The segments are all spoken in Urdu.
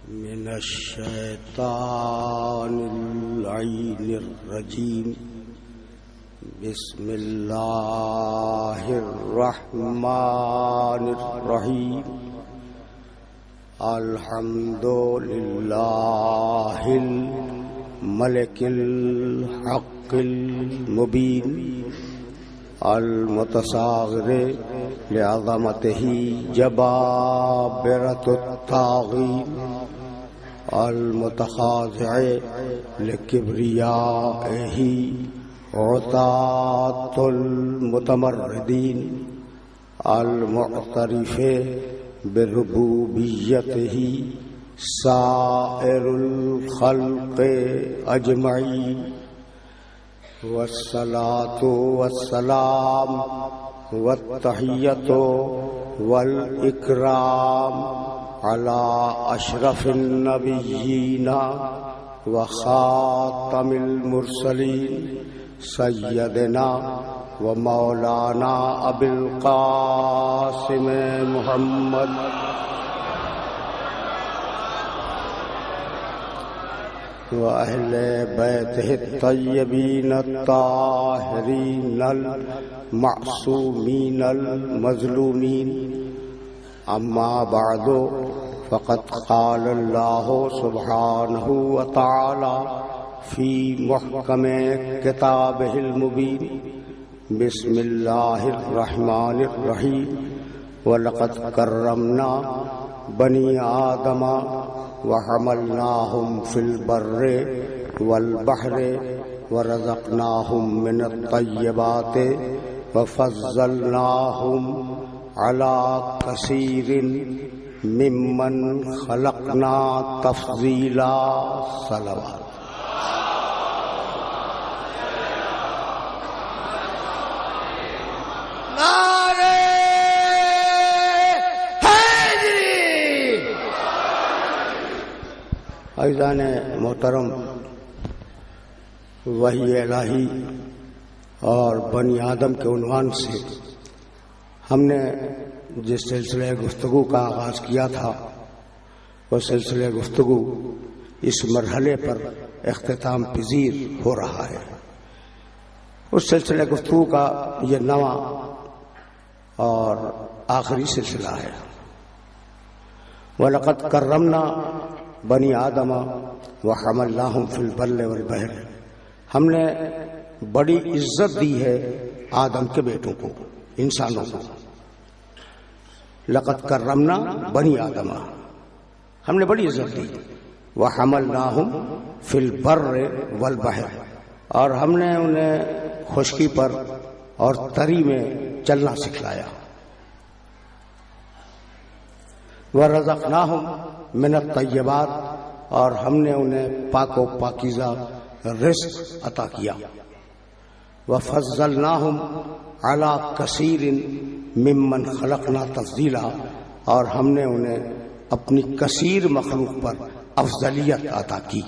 من الشیطان اللعین الرجیم بسم اللہ الرحمن الرحیم الحمد للہ الملک الحق المبین المتصاغر لعظمتہ جبابرۃ الطاغین المتخاضع لکبریائہ عطاة المتمردین المعترف بربوبیتہ سائر الخلق اجمعین والصلاة والسلام والتحیۃ والاکرام علی اشرف النبیین وخاتم المرسلین سیدنا و مولانا ابی القاسم محمد وأهل بيته الطيبين الطاهرين المعصومين المظلومين أما بعد فقد قال الله سبحانه وتعالى في محكم كتابه المبين بسم الله الرحمن الرحيم ولقد كرمنا بني آدم وحملناهم في البر والبحر ورزقناهم من الطيبات وفضلناهم على كثير ممن خلقنا تفضيلا صلوات. عزیزان محترم، وحی الہی اور بنی آدم کے عنوان سے ہم نے جس سلسلہ گفتگو کا آغاز کیا تھا وہ سلسلہ گفتگو اس مرحلے پر اختتام پذیر ہو رہا ہے. اس سلسلہ گفتگو کا یہ نواں اور آخری سلسلہ ہے. وَلَقَدْ كَرَّمْنَا بنی آدم وحملناہم فی البر والبحر، ہم نے بڑی عزت دی ہے آدم کے بیٹوں کو، انسانوں کو. لقد کرمنا بنی آدم، ہم نے بڑی عزت دی. وحملناہم فی البر والبحر، اور ہم نے انہیں خشکی پر اور تری میں چلنا سکھلایا. وَرَزَقْنَاهُمْ مِنَ الطَّيِّبَاتِ، اور ہم نے انہیں پاک و پاکیزہ رزق عطا کیا. وَفَضَّلْنَاهُمْ عَلَى كَثِيرٍ مِّمَّنْ خَلَقْنَا تَفْضِيلًا، اور ہم نے انہیں اپنی کثیر مخلوق پر افضلیت عطا کی.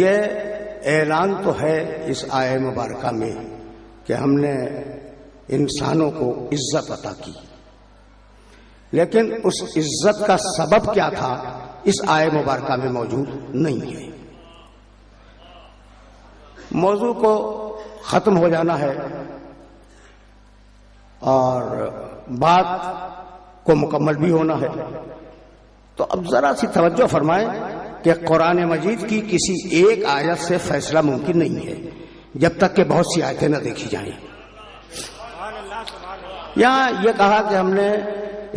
یہ اعلان تو ہے اس آیہ مبارکہ میں کہ ہم نے انسانوں کو عزت عطا کی، لیکن اس عزت کا سبب کیا تھا اس آیہ مبارکہ میں موجود نہیں ہے. موضوع کو ختم ہو جانا ہے اور بات کو مکمل بھی ہونا ہے. تو اب ذرا سی توجہ فرمائیں کہ قرآن مجید کی کسی ایک آیت سے فیصلہ ممکن نہیں ہے جب تک کہ بہت سی آیتیں نہ دیکھی جائیں. یہاں یہ کہا کہ ہم نے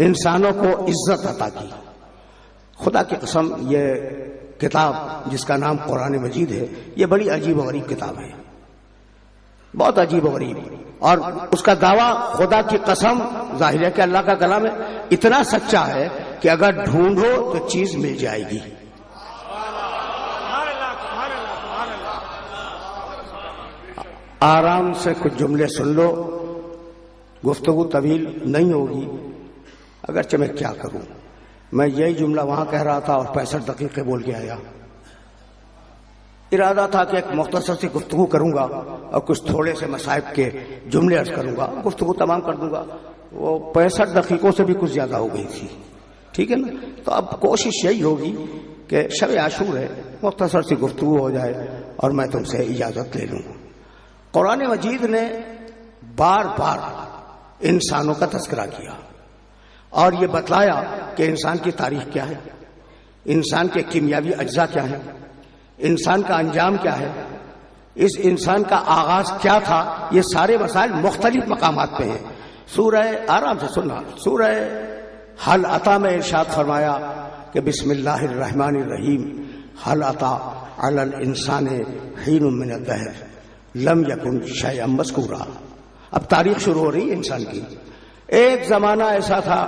انسانوں کو عزت عطا کی. خدا کی قسم یہ کتاب جس کا نام قرآن مجید ہے یہ بڑی عجیب و غریب کتاب ہے، بہت عجیب و غریب. اور اس کا دعویٰ خدا کی قسم ظاہر ہے کہ اللہ کا کلام ہے اتنا سچا ہے کہ اگر ڈھونڈو تو چیز مل جائے گی. آرام سے کچھ جملے سن لو، گفتگو طویل نہیں ہوگی. اگرچہ میں کیا کروں، میں یہی جملہ وہاں کہہ رہا تھا اور 65 دقیقے بول کے آیا. ارادہ تھا کہ ایک مختصر سی گفتگو کروں گا اور کچھ تھوڑے سے مصائب کے جملے عرض کروں گا، گفتگو تمام کر دوں گا. وہ 65 دقیقوں سے بھی کچھ زیادہ ہو گئی تھی. ٹھیک ہے نا؟ تو اب کوشش یہی ہوگی کہ شب عاشور ہے، مختصر سی گفتگو ہو جائے اور میں تم سے اجازت لے لوں۔ قرآن مجید نے بار بار انسانوں کا تذکرہ کیا اور یہ بتلایا کہ انسان کی تاریخ کیا ہے، انسان کے کیمیاوی اجزاء کیا ہیں، انسان کا انجام کیا ہے، اس انسان کا آغاز کیا تھا۔ یہ سارے مسائل مختلف مقامات پہ ہیں۔ سورہ، آرام سے سننا، سورہ حل عطا میں ارشاد فرمایا کہ بسم اللہ الرحمن الرحیم، حل عطا علی الانسان حین من الدہر لم یکن شیئا مذکورا۔ اب تاریخ شروع ہو رہی ہے انسان کی۔ ایک زمانہ ایسا تھا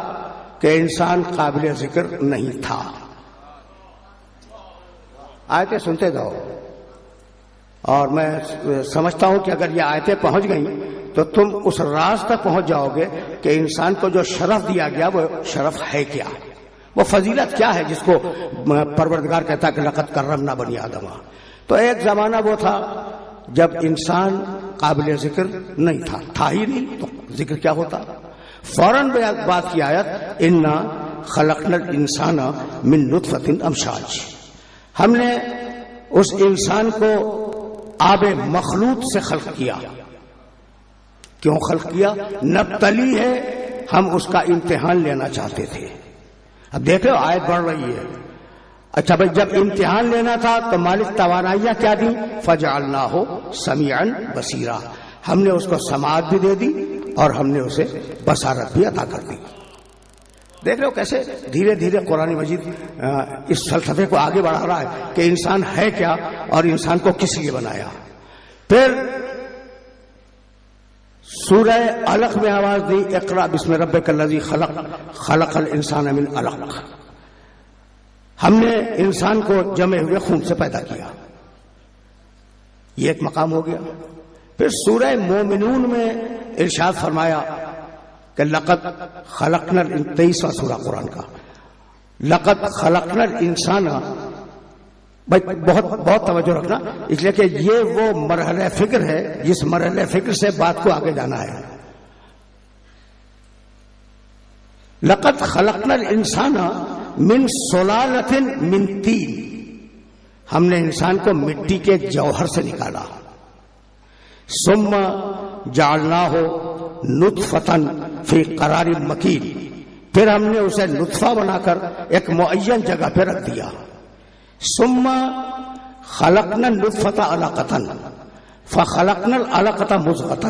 کہ انسان قابل ذکر نہیں تھا۔ آیتیں سنتے جاؤ، اور میں سمجھتا ہوں کہ اگر یہ آیتیں پہنچ گئیں تو تم اس راز تک پہنچ جاؤ گے کہ انسان کو جو شرف دیا گیا وہ شرف ہے کیا، وہ فضیلت کیا ہے جس کو پروردگار کہتا ہے کہ لقد کرمنا بنی آدم۔ تو ایک زمانہ وہ تھا جب انسان قابل ذکر نہیں تھا ہی نہیں، تو ذکر کیا ہوتا؟ فوراً بات کی آیت انا خلقنا الانسان من نطفۃ امشاج، ہم نے اس انسان کو آب مخلوط سے خلق کیا۔ کیوں خلق کیا؟ نبتلی ہے، ہم اس کا امتحان لینا چاہتے تھے۔ اب دیکھو آیت بڑھ رہی ہے۔ اچھا بھائی، جب امتحان لینا تھا تو مالک توانائیاں کیا دی؟ فجعلناہ سمیعا بصیرا، ہم نے اس کو سماعت بھی دے دی اور ہم نے اسے بصارت بھی عطا کر دی۔ دیکھ لو کیسے دھیرے دھیرے قرآن مجید اس فلسفے کو آگے بڑھا رہا ہے کہ انسان ہے کیا اور انسان کو کس لیے بنایا۔ پھر سورہ علق میں آواز دی اقرأ بسم ربک الذی خلق خلق الانسان من علق، ہم نے انسان کو جمے ہوئے خون سے پیدا کیا، یہ ایک مقام ہو گیا۔ پھر سورہ مومنون میں ارشاد فرمایا کہ لقد خلقنا، 23واں سورہ قرآن کا، لقد خلقنا الانسان، بہت توجہ رکھنا، اس لیے کہ یہ وہ مرحلہ فکر ہے جس مرحلہ فکر سے بات کو آگے جانا ہے۔ لقد خلقنا الانسان من سلالۃ من طین، ہم نے انسان کو مٹی کے جوہر سے نکالا۔ ثم جعلناہ نطفۃ فی قرار مکین، پھر ہم نے اسے نطفہ بنا کر ایک معین جگہ پہ رکھ دیا۔ ثم خلقنا النطفۃ علقۃ فخلقنا العلقۃ مضغۃ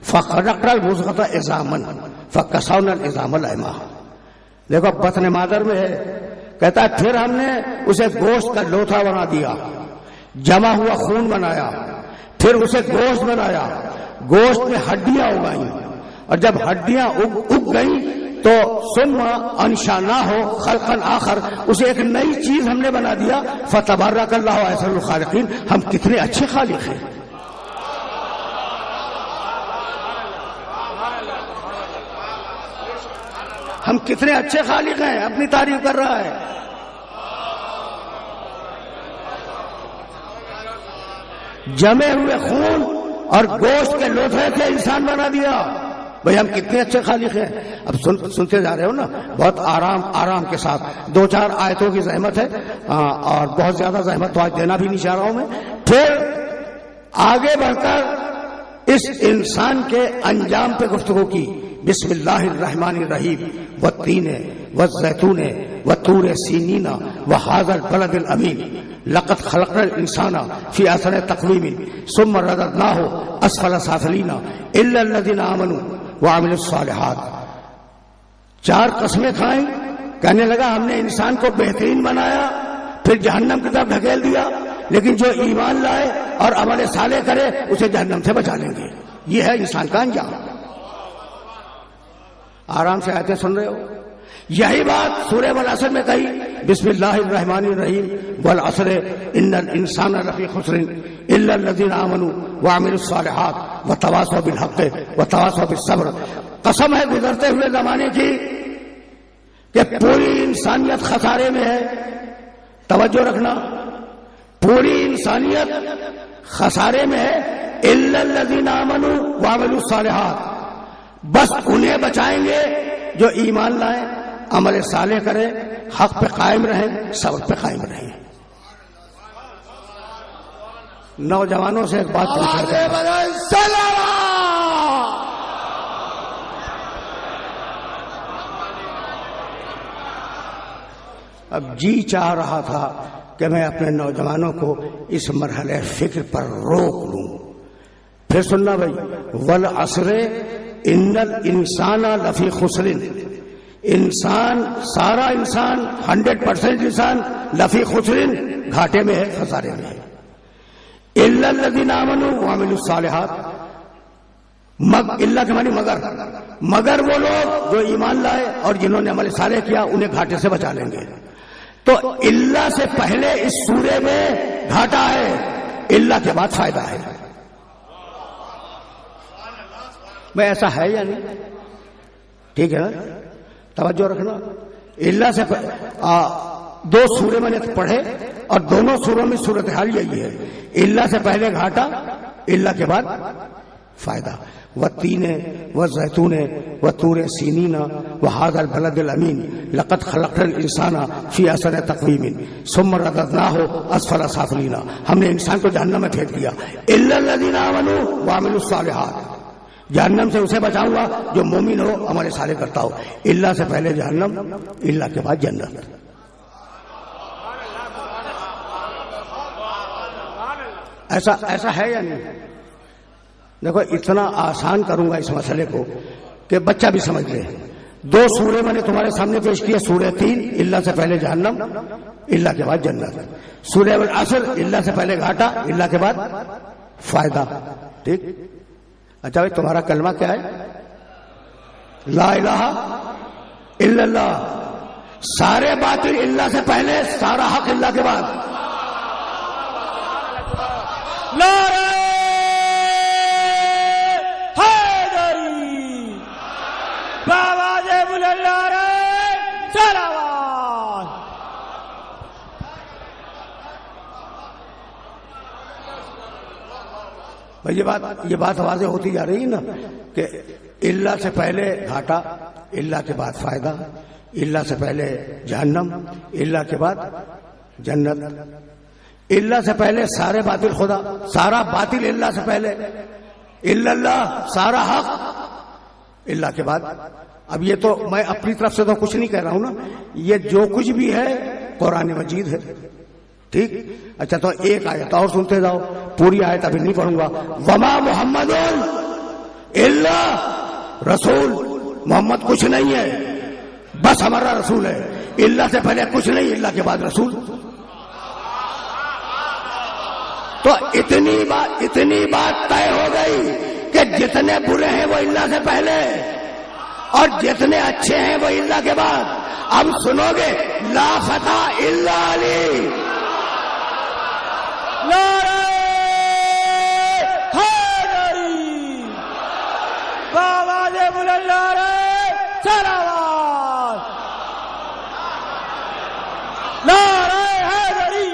فخلقنا المضغۃ عظاما فکسونا العظام لحما۔ دیکھو بطن مادر میں ہے، کہتا ہے پھر ہم نے اسے گوشت کا لوتھا بنا دیا، جمع ہوا خون بنایا، پھر اسے گوشت بنایا، گوشت میں ہڈیاں اگائیں، اور جب ہڈیاں اگ گئیں تو ثم انشأناہ خلقا آخر، اسے ایک نئی چیز ہم نے بنا دیا۔ فتبارک اللہ احسن الخالقین، ہم کتنے اچھے خالق ہیں۔ ہم کتنے اچھے خالق ہیں، اپنی تعریف کر رہا ہے۔ جمے ہوئے خون اور گوشت کے لوتھے سے انسان بنا دیا۔ بھئی ہم کتنے اچھے خالق ہیں۔ اب سنتے جا رہے ہو نا، بہت آرام کے ساتھ، 2-4 آیتوں کی زحمت ہے اور بہت زیادہ زحمت تو آج دینا بھی نہیں چاہ رہا ہوں میں۔ پھر آگے بڑھ کر اس انسان کے انجام پہ گفتگو کی۔ بسم اللہ الرحمن الرحیم، والتین والزیتون وطور سینین وہذا البلد الامین، لقد خلقنا الانسان فی احسن تقویم ثم رددناہ اسفل سافلین الا الذین آمنوا وعملوا الصالحات۔ 4 قسمیں کھائیں، کہنے لگا ہم نے انسان کو بہترین بنایا، پھر جہنم کی طرف ڈھکیل دیا، لیکن جو ایمان لائے اور عمل صالح کرے اسے جہنم سے بچا لیں گے۔ یہ ہے انسان کا انجام۔ آرام سے آیتیں سن رہے ہو؟ یہی بات سورہ والعصر میں کہی، بسم اللہ الرحمن الرحیم، والعصر ان الانسان لفی خسر الا الذین آمنوا وعملوا الصالحات وتواصوا بالحق وتواصوا بالصبر۔ قسم ہے گزرتے ہوئے زمانے کی کہ پوری انسانیت خسارے میں ہے۔ توجہ رکھنا، پوری انسانیت خسارے میں ہے، الا الذین آمنوا وعملوا الصالحات، بس انہیں بچائیں گے جو ایمان لائیں، عمل صالح کریں، حق پہ قائم رہیں، صبر پہ قائم رہیں۔ نوجوانوں سے ایک بات پوچھنا چاہتا ہوں، اب جی چاہ رہا تھا کہ میں اپنے نوجوانوں کو اس مرحلے فکر پر روک لوں۔ پھر سننا بھائی، والعصر ان الانسان لفی خسر، انسان سارا انسان 100% انسان لفی خسر، گھاٹے میں ہے، خسارے میں ہے، الا الذین آمنوا وعملوا الصالحات، اللہ کے معنی مگر وہ لوگ جو ایمان لائے اور جنہوں نے عمل صالح کیا انہیں گھاٹے سے بچا لیں گے۔ تو اللہ سے پہلے اس سورے میں گھاٹا ہے، اللہ کے بعد فائدہ ہے۔ میں ایسا ہے یا نہیں؟ ٹھیک ہے نا، توجہ رکھنا۔ اللہ سے دو سورے میں نے پڑھے اور دونوں سوروں میں صورتحال یہی ہے، اللہ سے پہلے گھاٹا، اللہ کے بعد فائدہ۔ والتین والزیتون وطور سینین وہذا البلد الامین لقد خلقنا الانسان فی احسن تقویم ثم رددناہ اسفل سافلین، ہم نے انسان کو جہنم میں پھینک دیا، الا الذین آمنوا وعملوا الصالحات، جہنم سے اسے بچاؤں گا جو مومن ہو، عمل صالح کرتا ہو۔ اللہ سے پہلے جہنم، اللہ کے بعد جنت۔ ایسا ہے یا نہیں؟ دیکھو اتنا آسان کروں گا اس مسئلے کو کہ بچہ بھی سمجھ لے۔ دو سورے میں نے تمہارے سامنے پیش کیے، سورہ 3 اللہ سے پہلے جہنم، اللہ کے بعد جنت، سورہ العصر اللہ سے پہلے گھاٹا، اللہ کے بعد فائدہ۔ ٹھیک؟ اچھا بھائی تمہارا کلمہ کیا ہے؟ لا الہ الا اللہ، سارے باطل اللہ سے پہلے، سارا حق اللہ کے بعد۔ نعرہ حیدری، بآواز بلند نعرہ صلوات۔ بھائی یہ بات واضح ہوتی جا رہی ہے نا کہ اللہ سے پہلے گھاٹا، اللہ کے بعد فائدہ، اللہ سے پہلے جہنم، اللہ کے بعد جنت، اللہ سے پہلے سارے باطل خدا، سارا باطل اللہ سے پہلے، الا اللہ سارا حق اللہ کے بعد۔ اب یہ تو میں اپنی طرف سے تو کچھ نہیں کہہ رہا ہوں نا، یہ جو کچھ بھی ہے قرآن مجید ہے۔ ٹھیک؟ اچھا تو ایک آیت اور سنتے جاؤ، پوری آیت ابھی نہیں پڑھوں گا۔ وما محمد الا رسول، محمد کچھ نہیں ہے، بس ہمارا رسول ہے، اللہ سے پہلے کچھ نہیں، اللہ کے بعد رسول۔ تو اتنی بات طے ہو گئی کہ جتنے برے ہیں وہ اللہ سے پہلے اور جتنے اچھے ہیں وہ اللہ کے بعد۔ اب سنو گے، لا فتح الا علی، نعرہ حیدری، بآواز بلند نعرہ صلوات، نعرہ حیدری۔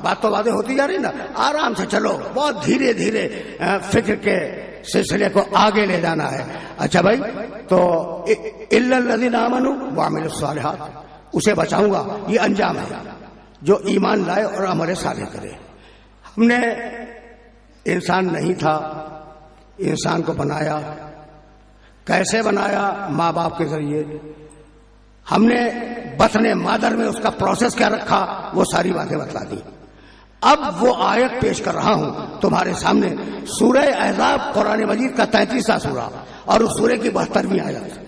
بات تو واضح ہوتی جا رہی نا، آرام سے چلو، بہت دھیرے دھیرے فکر کے سلسلے کو آگے لے جانا ہے۔ اچھا بھائی، تو الا الذین آمنوا وعملوا الصالحات، اسے بچاؤں گا، یہ انجام ہے جو ایمان لائے اور عمل صالح کرے۔ ہم نے انسان نہیں تھا، انسان کو بنایا، کیسے بنایا؟ ماں باپ کے ذریعے۔ ہم نے بطن مادر میں اس کا پروسیس کیا رکھا، وہ ساری باتیں بتلا دی۔ اب وہ آیت پیش کر رہا ہوں تمہارے سامنے، سورہ احزاب، قرآن مجید کا 33واں سورہ اور اس سورے کی 72ویں آیت۔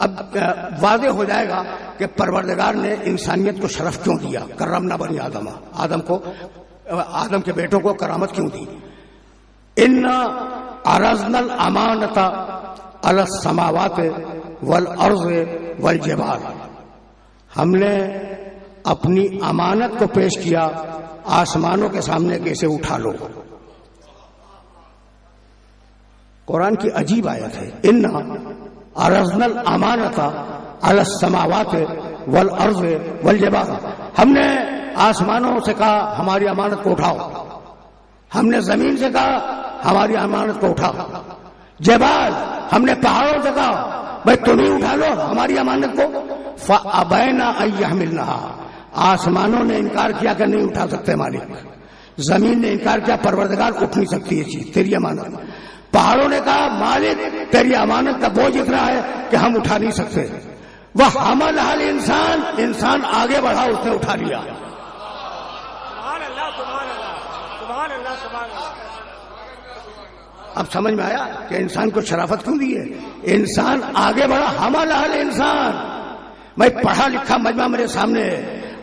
اب واضح ہو جائے گا کہ پروردگار نے انسانیت کو شرف کیوں دیا، کرمنا بنی آدم کے بیٹوں کو کرامت کیوں دی۔ انا عرضنا الامانۃ علی السماوات والارض والجبال، ہم نے اپنی امانت کو پیش کیا آسمانوں کے سامنے کہ اسے اٹھا لو۔ قرآن کی عجیب آیت ہے، انا عرضنا الامانۃ علی السماوات والارض والجبال، ہم نے آسمانوں سے کہا ہماری امانت کو اٹھاؤ، ہم نے زمین سے کہا ہماری امانت کو اٹھاؤ، جبال ہم نے پہاڑوں سے کہا بھائی تم ہی اٹھا لو ہماری امانت کو، فَأَبَيْنَ أَن يَحْمِلْنَهَا، آسمانوں نے انکار کیا کہ نہیں اٹھا سکتے مالک، زمین نے انکار کیا پروردگار اٹھ نہیں سکتی یہ چیز تیری امانت، پہاڑوں نے کہا مالک تیری امانت کا بوجھ اتنا ہے کہ ہم اٹھا نہیں سکتے، وَحَمَلَهَا الْإِنسَانُ، انسان آگے بڑھا اس نے اٹھا لیا۔ اب سمجھ میں آیا کہ انسان کو شرافت کیوں دی ہے؟ انسان آگے بڑھا، حملہ الانسان۔ میں پڑھا لکھا مجمع میرے سامنے ہے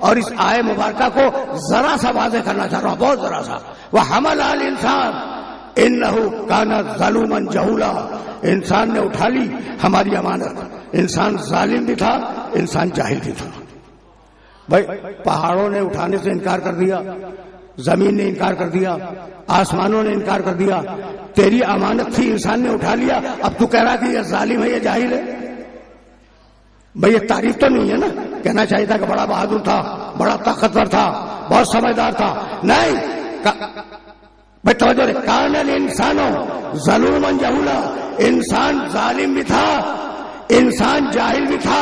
اور اس آئے مبارکہ کو ذرا سا واضح کرنا چاہ رہا ہوں، بہت ذرا سا۔ وحملہ الانسان انہ کان ظلوما جہولا، انسان نے اٹھا لی ہماری امانت، انسان ظالم بھی تھا، انسان جاہل بھی تھا۔ بھائی پہاڑوں نے اٹھانے سے انکار کر دیا، زمین نے انکار کر دیا، آسمانوں نے انکار کر دیا، تیری امانت تھی انسان نے اٹھا لیا، اب تو کہہ رہا کہ یہ ظالم ہے یہ جاہل ہے؟ بھئی یہ تعریف تو نہیں ہے نا، کہنا چاہیے تھا کہ بڑا بہادر تھا، بڑا طاقتور تھا، بہت سمجھدار تھا، نہیں۔ بھئی توجہ رہے، کان الانسان ظلوما جہولا، انسان ظالم بھی تھا، انسان جاہل بھی تھا۔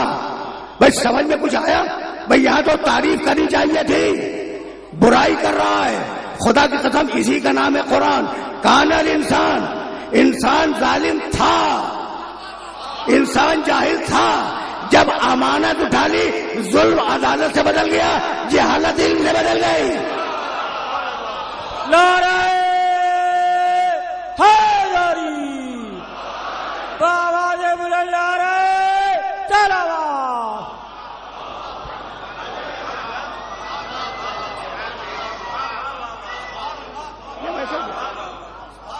بھئی سمجھ میں کچھ آیا؟ بھئی یہاں تو تعریف کرنی چاہیے تھی، برائی کر رہا ہے، خدا کی قسم اسی کا نام ہے قرآن۔ کان الانسان، انسان ظالم تھا، انسان جاہل تھا، جب امانت اٹھا لی ظلم عدالت سے بدل گیا، جہالت علم سے بدل گئی۔ نعرہ حیدری، بآواز بلند نعرہ تلاوت۔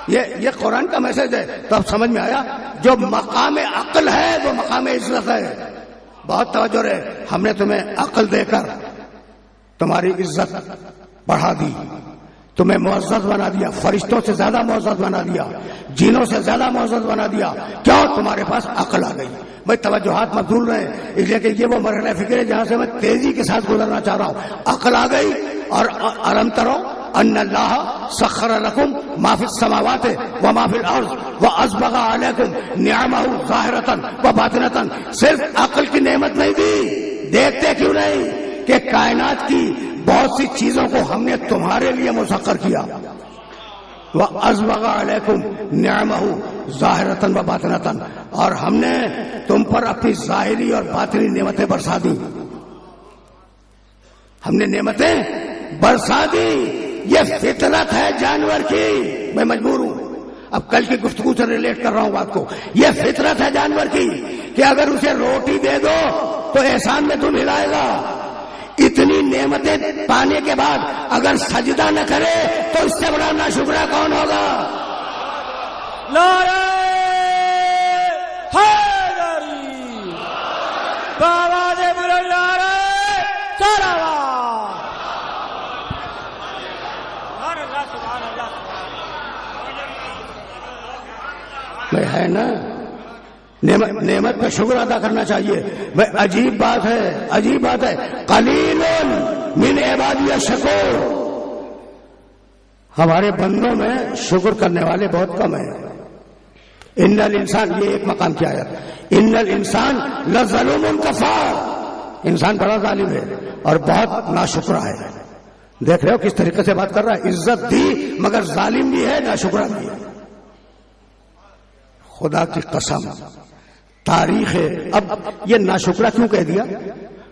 یہ قرآن کا میسج ہے، تو اب سمجھ میں آیا جو مقام عقل ہے وہ مقام عزت ہے۔ بہت توجہ رہے، ہم نے تمہیں عقل دے کر تمہاری عزت بڑھا دی، تمہیں معزز بنا دیا، فرشتوں سے زیادہ معزز بنا دیا، جنوں سے زیادہ معزز بنا دیا، کیوں؟ تمہارے پاس عقل آ گئی۔ بھائی توجہات مبذول رہے، اس لیے کہ یہ وہ مرحلہ فکر ہے جہاں سے میں تیزی کے ساتھ گزرنا چاہ رہا ہوں۔ عقل آ گئی، اور الم ترو ان اللہ سخر لکم ما فی السماوات و ما فی الارض واسبغ علیکم نعمہ ظاہرۃ و باطنۃ، صرف عقل کی نعمت نہیں دی، دیکھتے کیوں نہیں کہ کائنات کی بہت سی چیزوں کو ہم نے تمہارے لیے مسخر کیا۔ واسبغ علیکم نعمہ ظاہرۃ و باطنۃ، اور ہم نے تم پر اپنی ظاہری اور باطنی نعمتیں برسا دی، ہم نے نعمتیں برسا دی۔ یہ فطرت ہے جانور کی، میں مجبور ہوں، اب کل کی گفتگو سے ریلیٹ کر رہا ہوں بات کو، یہ فطرت ہے جانور کی کہ اگر اسے روٹی دے دو تو احسان میں تم ہلائے گا۔ اتنی نعمتیں پانے کے بعد اگر سجدہ نہ کرے تو اس سے بڑا ناشکرا کون ہوگا؟ نعرہ حیدری، بآواز بلند نعرہ تلاوت۔ میں ہے نا، نعمت کا شکر ادا کرنا چاہیے۔ میں عجیب بات ہے، عجیب بات ہے، قلیل من عبادی الشکور، ہمارے بندوں میں شکر کرنے والے بہت کم ہیں۔ ان الانسان، یہ ایک مقام کی آیت، ان الانسان لظلوم کفار، انسان بڑا ظالم ہے اور بہت ناشکرا ہے۔ دیکھ رہے ہو کس طریقے سے بات کر رہا ہے، عزت دی مگر ظالم بھی ہے، ناشکرا بھی ہے۔ خدا کی قسم تاریخ ہے۔ اب یہ ناشکرا کیوں کہہ دیا؟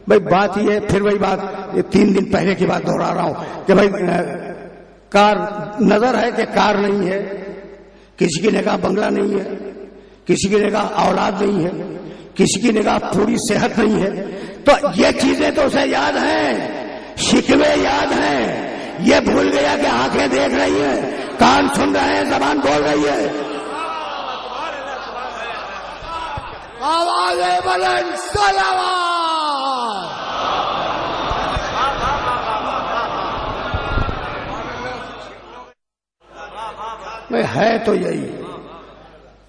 بھائی بات یہ پھر وہی بات، یہ 3 دن پہلے کی بات دہرا رہا ہوں کہ بھائی کار نظر ہے کہ کار نہیں ہے، کسی کی نگاہ بنگلہ نہیں ہے، کسی کی نگاہ اولاد نہیں ہے، کسی کی نگاہ پوری صحت نہیں ہے، تو یہ چیزیں تو اسے یاد ہیں، شکوے یاد ہیں، یہ بھول گیا کہ آنکھیں دیکھ رہی ہیں، کان سن رہے ہیں، زبان بول رہی ہے۔ آواز بلند صلوات۔ ہے تو یہی،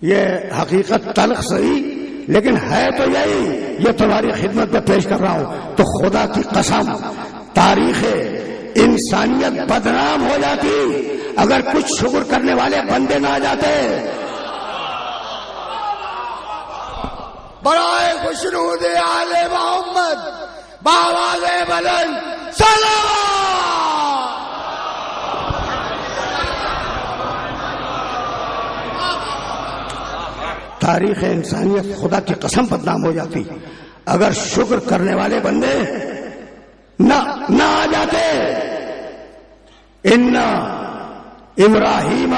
یہ حقیقت تلخ صحیح لیکن ہے تو یہی، یہ تمہاری خدمت میں پیش کر رہا ہوں۔ تو خدا کی قسم تاریخ انسانیت بدنام ہو جاتی اگر کچھ شکر کرنے والے بندے نہ آ جاتے. برائے خوشنود آل محمد بآواز بلند صلوات. تاریخ انسانیت خدا کی قسم بدنام ہو جاتی اگر شکر کرنے والے بندے نہ آ جاتے. ان ابراہیم،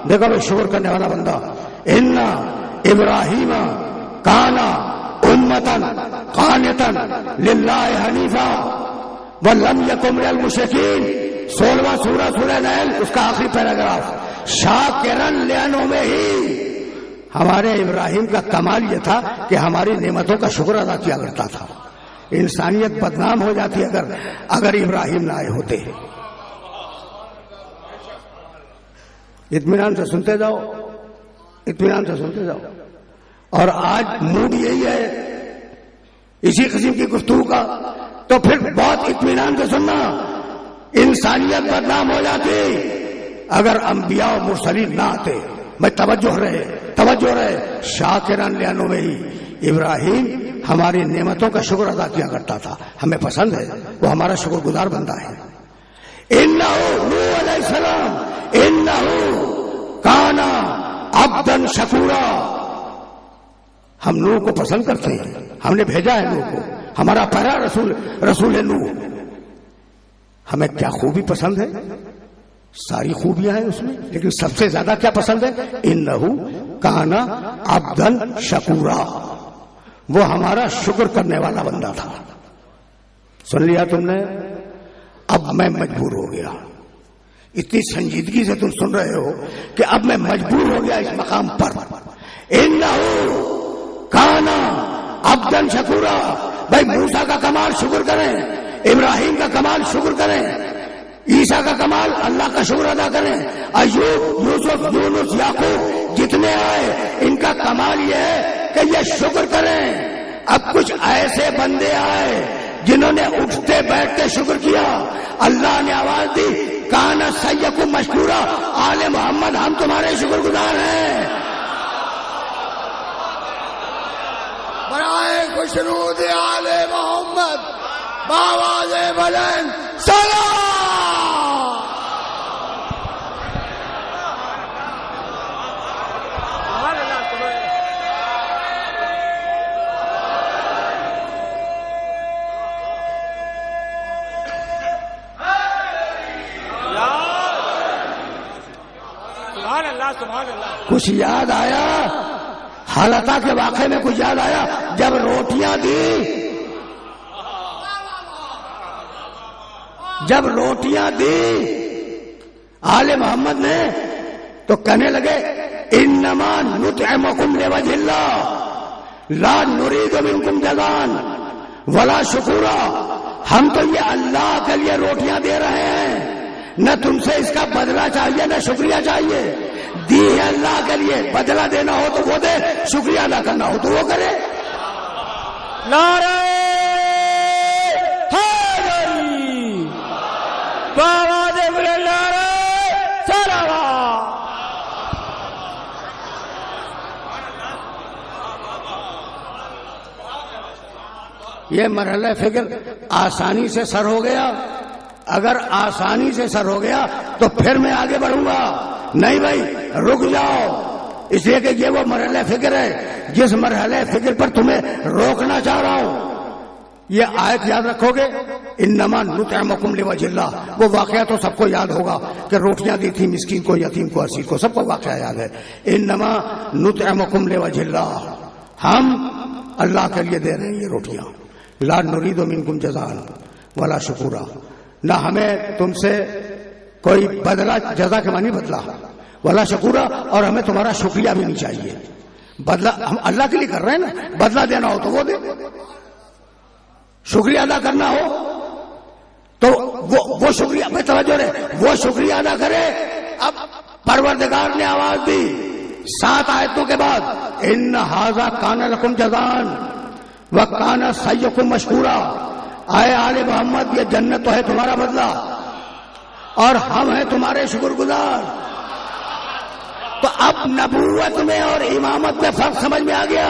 دیکھو بھائی شکر کرنے والا بندہ، ان ابراہیم کانا امتن قانتن للہ حنیفا ولم یکن من المشرکین. 16واں سورہ نیل، اس کا آخری پیراگراف. شاکرن لانعمہ، ہمارے ابراہیم کا کمال یہ تھا کہ ہماری نعمتوں کا شکر ادا کیا کرتا تھا. انسانیت بدنام ہو جاتی اگر ابراہیم نہ آئے ہوتے. اطمینان سے سنتے جاؤ، اطمینان سے سنتے جاؤ. اور آج موڈ یہی ہے اسی قسم کی گفتگو کا، تو پھر بہت اطمینان سے سننا. انسانیت بدنام ہو جاتی اگر انبیاء و مرسلین نہ آتے. میں توجہ رہے. شاکران لانعمہ، ابراہیم ہماری نعمتوں کا شکر ادا کیا کرتا تھا. ہمیں پسند ہے، وہ ہمارا شکر گزار بندہ ہے. انہ نوح علیہ السلام انہ کان عبدا شکورا. ہم نوح کو پسند کرتے ہیں، ہم نے بھیجا ہے نوح کو، ہمارا پہلا رسول نوح. ہمیں کیا خوبی پسند ہے؟ ساری خوبیاں ہیں اس میں، لیکن سب سے زیادہ کیا پسند ہے؟ انہو کانا عبدا شکورا، وہ ہمارا شکر کرنے والا بندہ تھا. سن لیا تم نے؟ اب میں مجبور ہو گیا. اتنی سنجیدگی سے تم سن رہے ہو کہ اب میں مجبور ہو گیا اس مقام پر. انہو کانا عبدا شکورا. بھائی موسیٰ کا کمال شکر کریں، ابراہیم کا کمال شکر کریں، عیسیٰ کا کمال اللہ کا شکر ادا کریں. ایوب، یوسف، یونس، یعقوب جتنے آئے ان کا کمال یہ ہے کہ یہ شکر کریں. اب کچھ ایسے بندے آئے جنہوں نے اٹھتے بیٹھتے شکر کیا. اللہ نے آواز دی کانا سیکم مشکورا. آل محمد ہم تمہارے شکر گزار ہیں. برائے خوشنود آل محمد بآواز بلند صلوات. کچھ یاد آیا؟ حالتا کے واقعے میں کچھ یاد آیا؟ جب روٹیاں دی آل محمد نے تو کہنے لگے انما نطعمکم لوجہ اللہ لا نرید منکم جزاء ولا شکورا. ہم تو یہ اللہ کے لیے روٹیاں دے رہے ہیں، نہ تم سے اس کا بدلہ چاہیے نہ شکریہ چاہیے. دی ہے اللہ کے لیے، بدلہ دینا ہو تو وہ دے، شکریہ ادا کرنا ہو تو وہ کرے. نعرہ حیدری بآواز بلند نعرہ صلوات. یہ مرحلہ فکر آسانی سے سر ہو گیا. اگر آسانی سے سر ہو گیا تو پھر میں آگے بڑھوں گا. نہیں بھائی رک جاؤ، اس لیے کہ یہ وہ مرحلہ فکر ہے جس مرحلہ فکر پر تمہیں روکنا چاہ رہا ہوں. یہ آیت یاد رکھو گے، انما نطعمکم لوجہ اللہ. وہ واقعہ تو سب کو یاد ہوگا کہ روٹیاں دی تھی مسکین کو، یتیم کو، اسیر کو، سب کو واقعہ یاد ہے. انما نطعمکم لوجہ اللہ، ہم اللہ کے لیے دے رہے ہیں یہ روٹیاں. لا نرید منکم جزاء ولا شکورا. نہ ہمیں تم سے کوئی بدلہ، جزا کے معنی بدلہ، ولا شکورا، اور ہمیں تمہارا شکریہ بھی نہیں چاہیے. بدلہ ہم اللہ کے لیے کر رہے ہیں نا، بدلہ دینا ہو تو وہ دے، شکریہ ادا کرنا ہو تو وہ شکریہ، میں توجہ رہے، وہ شکریہ ادا کرے. اب پروردگار نے آواز دی 7 آیتوں کے بعد، ان ھذا کان لکم جزاء وکان سعیکم مشکورا. آئے آل محمد، یہ جنت تو ہے تمہارا بدلہ اور ہم ہیں تمہارے شکر گزار. تو اب نبوت میں اور امامت میں فرق سمجھ میں آ گیا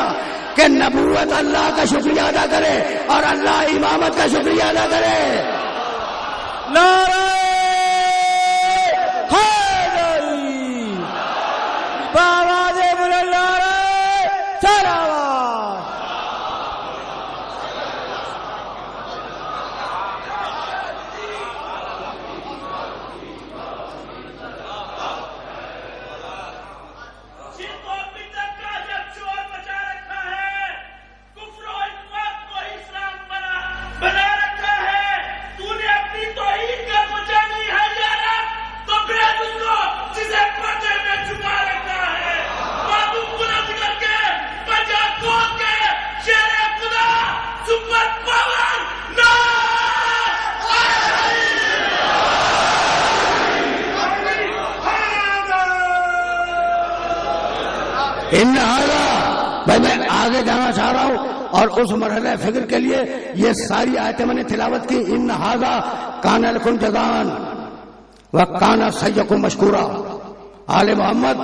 کہ نبوت اللہ کا شکریہ ادا کرے اور اللہ امامت کا شکریہ ادا کرے. نعرہ حیدری بآواز بلند نعرہ سلوات. بھائی میں آگے جانا چاہ رہا ہوں اور اس مرحلہ فکر کے لیے یہ ساری آیتیں میں نے تلاوت کی. ان ھذا کان لکم جزاء وکان سعیکم مشکورا. آل محمد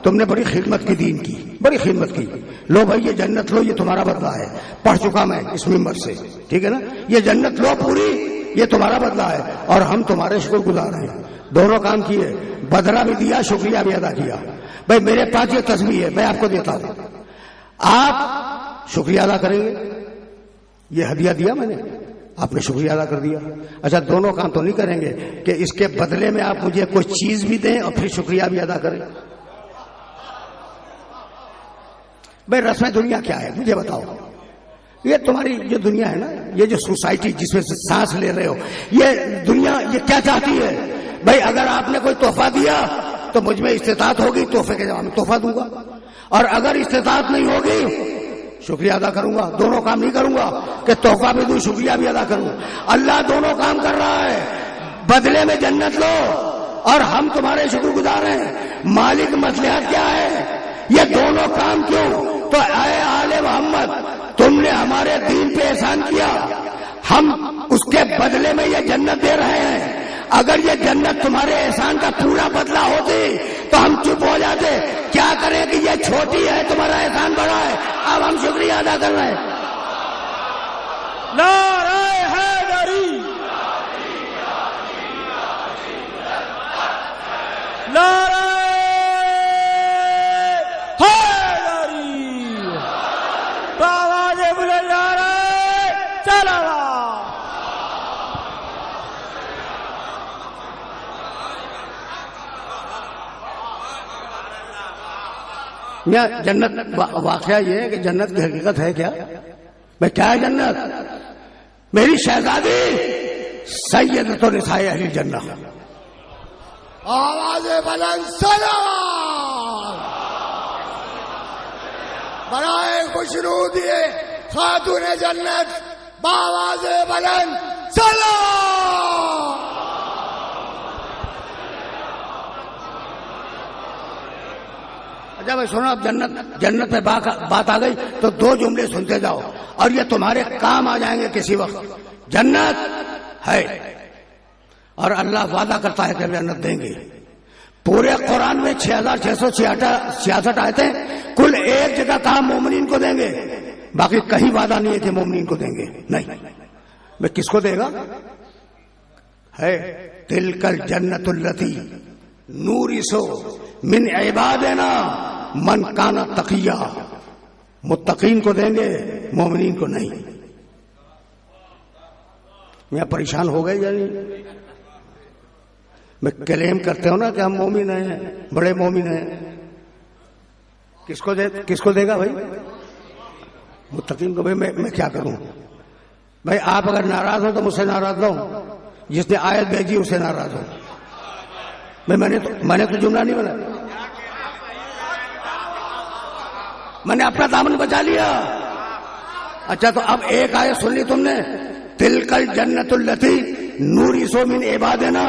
تم نے بڑی خدمت کی، دین کی بڑی خدمت کی. لو بھائی یہ جنت لو، یہ تمہارا بدلہ ہے. پڑھ چکا میں اس ممبر سے، ٹھیک ہے نا. یہ جنت لو پوری، یہ تمہارا بدلہ ہے اور ہم تمہارے شکر گزار ہیں. دونوں کام کیے، بدلہ بھی دیا، شکریہ بھی ادا کیا. بھائی میرے پاس یہ تسبیح ہے، میں آپ کو دیتا ہوں، آپ شکریہ ادا کریں گے. یہ ہدیہ دیا میں نے، آپ نے شکریہ ادا کر دیا. اچھا دونوں کام تو نہیں کریں گے کہ اس کے بدلے میں آپ مجھے کوئی چیز بھی دیں اور پھر شکریہ بھی ادا کریں. بھائی رسم دنیا کیا ہے مجھے بتاؤ. یہ تمہاری جو دنیا ہے نا، یہ جو سوسائٹی جس میں سے سانس لے رہے ہو، یہ دنیا یہ کیا چاہتی ہے؟ بھائی اگر آپ نے کوئی تحفہ دیا تو مجھ میں استطاعت ہوگی، تحفے کے جواب میں تحفہ دوں گا، اور اگر استطاعت نہیں ہوگی شکریہ ادا کروں گا. دونوں کام نہیں کروں گا کہ تحفہ بھی دوں شکریہ بھی ادا کروں. اللہ دونوں کام کر رہا ہے. بدلے میں جنت لو اور ہم تمہارے شکر گزار ہیں. مالک مصلحت کیا ہے؟ یہ دونوں کام کیوں؟ تو اے آل محمد تم نے ہمارے دین پہ احسان کیا، ہم اس کے بدلے میں یہ جنت دے رہے ہیں. اگر یہ جنت تمہارے احسان کا پورا بدلہ ہوتی تو ہم چپ ہو جاتے. کیا کریں کہ یہ چھوٹی ہے، تمہارا احسان بڑا ہے، اب ہم شکریہ ادا کر رہے ہیں. نعرہ حیدری نعرہ حیدری بآواز بلند نعرہ سلوات. جنت واقعہ یہ ہے کہ جنت کی حقیقت ہے کیا؟ بھائی کیا ہے جنت؟ میری شہزادی سیدۃ نساء اہل الجنہ. آواز بلند سلام. برائے خوشنودی خاتون جنت بآواز بلند سلام. جب سنو اب جنت پہ بات آ گئی تو دو جملے سنتے جاؤ اور یہ تمہارے کام آ جائیں گے کسی وقت. جنت ہے اور اللہ وعدہ کرتا ہے کہ جنت دیں گے. پورے قرآن میں 6666 آیتیں، کل ایک جگہ کہا مومنین کو دیں گے، باقی کہیں وعدہ نہیں ہے کہ مومنین کو دیں گے. نہیں، میں کس کو دے گا؟ ہے تلک الجنت التی نورث من عبادنا من کان تقیا. متقین کو دیں گے، مومنین کو نہیں. میں پریشان ہو گئے یا نہیں؟ میں کلیم کرتے ہو نا کہ ہم مومن ہیں، بڑے مومن ہیں. کس کو دے گا بھائی؟ متقین کو. بھائی میں کیا کروں؟ بھائی آپ اگر ناراض ہو تو مجھ سے ناراض ہو، جس نے آیت بھیجی اسے ناراض ہو. بھائی میں نے تو جملہ نہیں بنا، میں نے اپنا دامن بچا لیا. اچھا تو اب ایک آیت سن لی تم نے، تلک الجنت التی نورث من عبادنا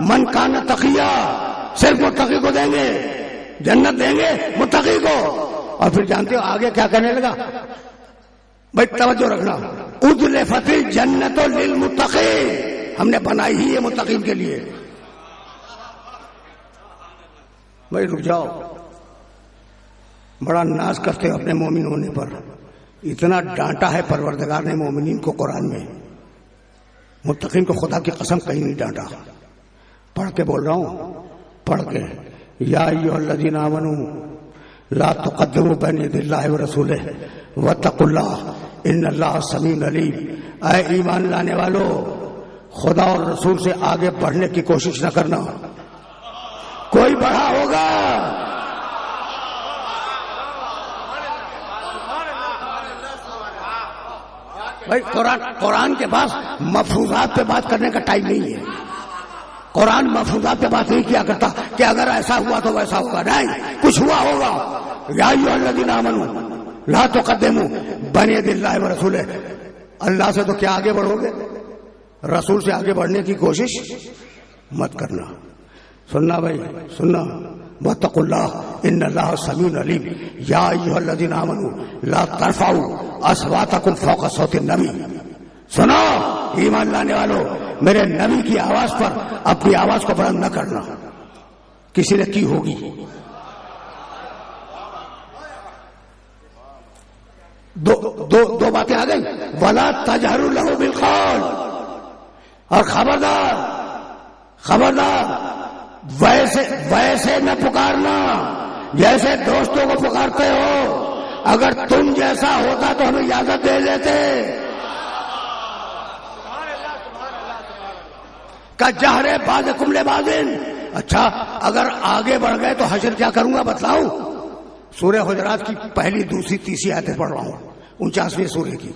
من کان تقیا. صرف متقی کو دیں گے جنت، دیں گے متقی کو. اور پھر جانتے ہو آگے کیا کہنے لگا؟ بھائی توجہ رکھنا، اُزْلِفَتِ الْجَنَّةُ لِلْمُتَّقِينَ، ہم نے بنائی ہی ہے متقین کے لیے. بھائی رک جاؤ، بڑا ناز کرتے ہو اپنے مومن ہونے پر. اتنا ڈانٹا ہے پروردگار نے مومنین کو قرآن میں، متقین کو خدا کی قسم کہیں نہیں ڈانٹا. پڑھ کے بول رہا ہوں، پڑھ کے. یا ایھا الذین آمنوا لا تقدموا بین یدی اللہ ورسولہ واتقوا اللہ ان اللہ سمیع علیم. اے ایمان لانے والو، خدا اور رسول سے آگے بڑھنے کی کوشش نہ کرنا. کوئی بڑھا ہوگا، بھائی قرآن کے پاس مفروضات پہ بات کرنے کا ٹائم نہیں ہے. قرآن مفروضات پہ بات نہیں کیا کرتا کہ اگر ایسا ہوا تو ویسا ہوگا. نہیں، کچھ ہوا ہوگا. یا ایھا الذین آمنوا لا تقدموا بین یدی اللہ ورسولہ. اللہ سے تو کیا آگے بڑھو گے، رسول سے آگے بڑھنے کی کوشش مت کرنا. سننا بھائی سننا. واتقوا اللہ ان اللہ سمیع علیم. یا ایھا الذین آمنوا لا ترفعوا اصواتکم فوق صوت النبی. سنو ایمان لانے والو، میرے نبی کی آواز پر اپنی آواز کو بلند نہ کرنا. کسی نے کی ہوگی. دو باتیں آ گئی. ولا تجہروا لہ بالقول، اور خبردار ویسے نہ پکارنا جیسے دوستوں کو پکارتے ہو. اگر تم جیسا ہوتا تو ہمیں اجازت دے دیتے. کجہر بعضکم لبعض. اچھا اگر آگے بڑھ گئے تو حشر کیا کروں گا بتلاؤں. سورہ حجرات کی پہلی دوسری تیسری آیتیں پڑھ رہا ہوں، 49ویں سورہ کی،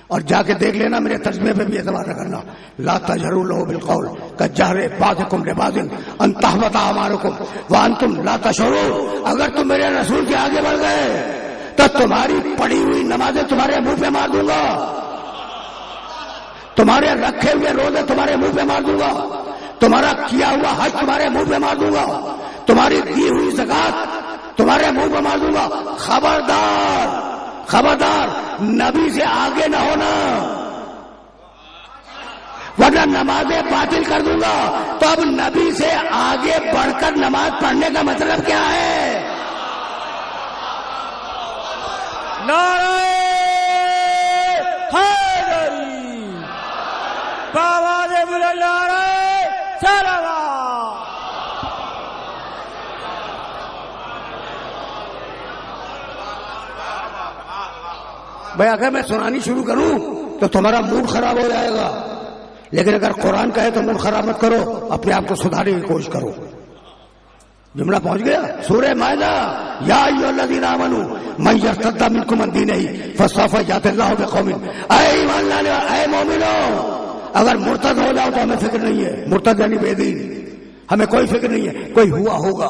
اور جا کے دیکھ لینا، میرے ترجمے پہ بھی اعتبار نہ کرنا. لا تجہروا لہ بالقول کجہر بعضکم لبعض ان تحبط اعمالکم وانتم لا تشعرون. اگر تم میرے رسول کے آگے بڑھ گئے تو تمہاری پڑھی ہوئی نمازیں تمہارے منہ پہ مار دوں گا، تمہارے رکھے ہوئے روزے تمہارے منہ پہ مار دوں گا، تمہارا کیا ہوا حج تمہارے منہ پہ مار دوں گا، تمہاری دی ہوئی زکات تمہارے منہ پہ مار دوں گا. خبردار نبی سے آگے نہ ہونا، ورنہ نمازیں باطل کر دوں گا. تو اب نبی سے آگے بڑھ کر نماز پڑھنے کا مطلب کیا ہے؟ نعرہ حیدری، بآواز بلند نعرہ سلوات. بھائی اگر میں سنانی شروع کروں تو تمہارا موڈ خراب ہو جائے گا، لیکن اگر قرآن کہے تو موڈ خراب مت کرو، اپنے آپ کو سدھارنے کی کوشش کرو. جملہ پہنچ گیا. سورہ مائدہ. یا ایھا الذین آمنوا من یرتد منکم عن دینہ فسوف یأتی اللہ بقوم. اے ایمان لانے والے، اے مومنو، اگر مرتد ہو جاؤ تو ہمیں فکر نہیں ہے. مرتد یعنی بے دین، ہمیں کوئی فکر نہیں ہے. کوئی ہوا ہوگا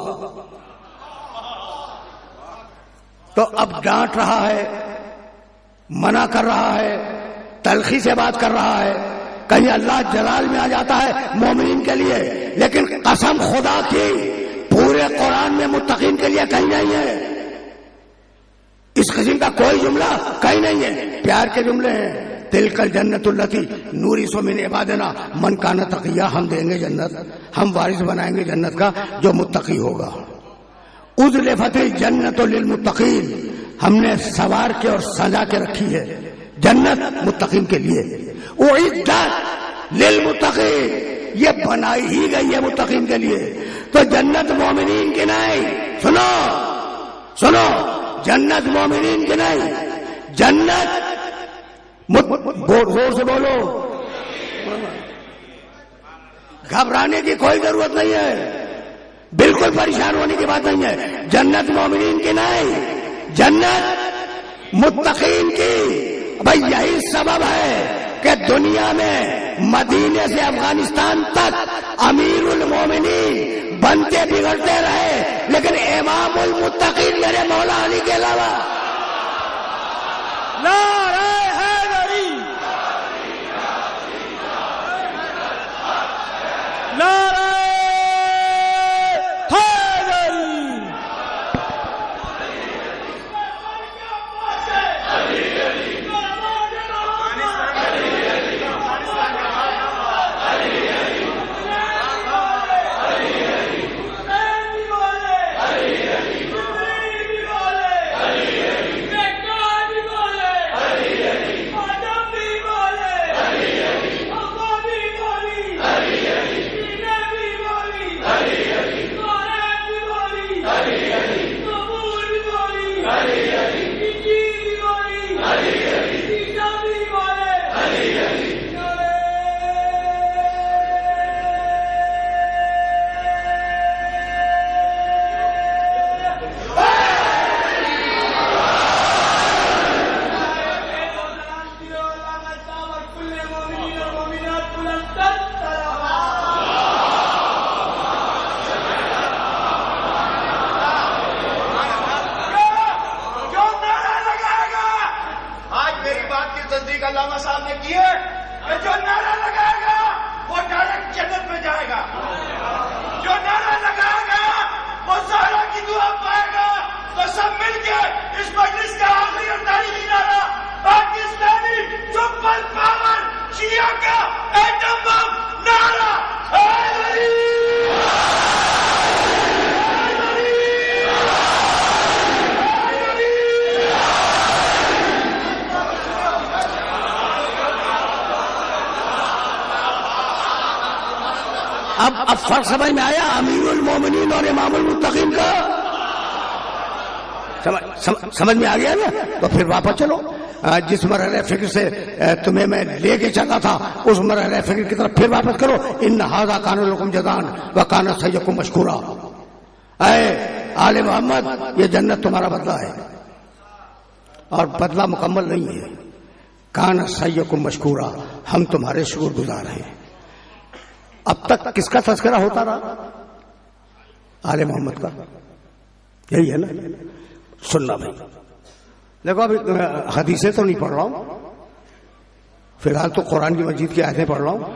تو اب ڈانٹ رہا ہے، منع کر رہا ہے، تلخی سے بات کر رہا ہے. کہیں اللہ جلال میں آ جاتا ہے مومنین کے لیے، لیکن قسم خدا کی پورے قرآن میں متقین کے لیے کہیں نہیں ہے. اس قسم کا کوئی جملہ کہیں نہیں ہے. پیار کے جملے ہیں. تلک الجنت التی نورث من عبادنا من کان تقیا. ہم دیں گے جنت، ہم وارث بنائیں گے جنت کا جو متقی ہوگا. ازلفت الجنت للمتقین. ہم نے سوار کے اور سجا کے رکھی ہے جنت متقین کے لیے. اعدت للمتقین، یہ بنائی ہی گئی ہے متقین کے لیے. تو جنت مومنین کی نہیں. سنو جنت مومنین کی نہیں. جنت زور سے بولو، گھبرانے کی کوئی ضرورت نہیں ہے، بالکل پریشان ہونے کی بات نہیں ہے. جنت مومنین کی نہیں، جنت متقین کی. بھائی یہی سبب ہے کہ دنیا میں مدینے سے افغانستان تک امیر المومنین بنتے بگڑتے رہے، لیکن امام المتقین میرے مولا علی کے علاوہ. نعرہ حیدری، نعرہ حیدری. علامہ صاحب نے کیے کہ جو نعرہ لگائے گا وہ ڈائریکٹ جنت میں جائے گا، جو نعرہ لگائے گا وہ زہرا کی دعا پائے گا۔ تو سب مل کے اس مجلس کا آخری اور تاریخی نعرہ پاکستانی سپر پاور شیعہ کا ایٹم بم نعرہ حیدری۔ اب فرق سمجھ میں آیا امیر المومنین اور امام المتقین کا؟ سمجھ میں آ گیا نا؟ تو پھر واپس چلو، جس مرحلہ فکر سے تمہیں میں لے کے چلا تھا اس مرحلہ فکر کی طرف پھر واپس کرو۔ ان ھذا کان لکم جزاء وکان سعیکم مشکورا۔ اے آل محمد، یہ جنت تمہارا بدلہ ہے اور بدلہ مکمل نہیں ہے۔ کان سعیکم مشکورا، ہم تمہارے شکر گزار ہیں۔ اب تک کس کا تذکرہ ہوتا رہا؟ آل محمد کا، یہی ہے نا؟ سننا بھائی، دیکھو ابھی حدیثیں تو نہیں پڑھ رہا ہوں، فی الحال تو قرآن کی مجید کی آیتیں پڑھ رہا ہوں۔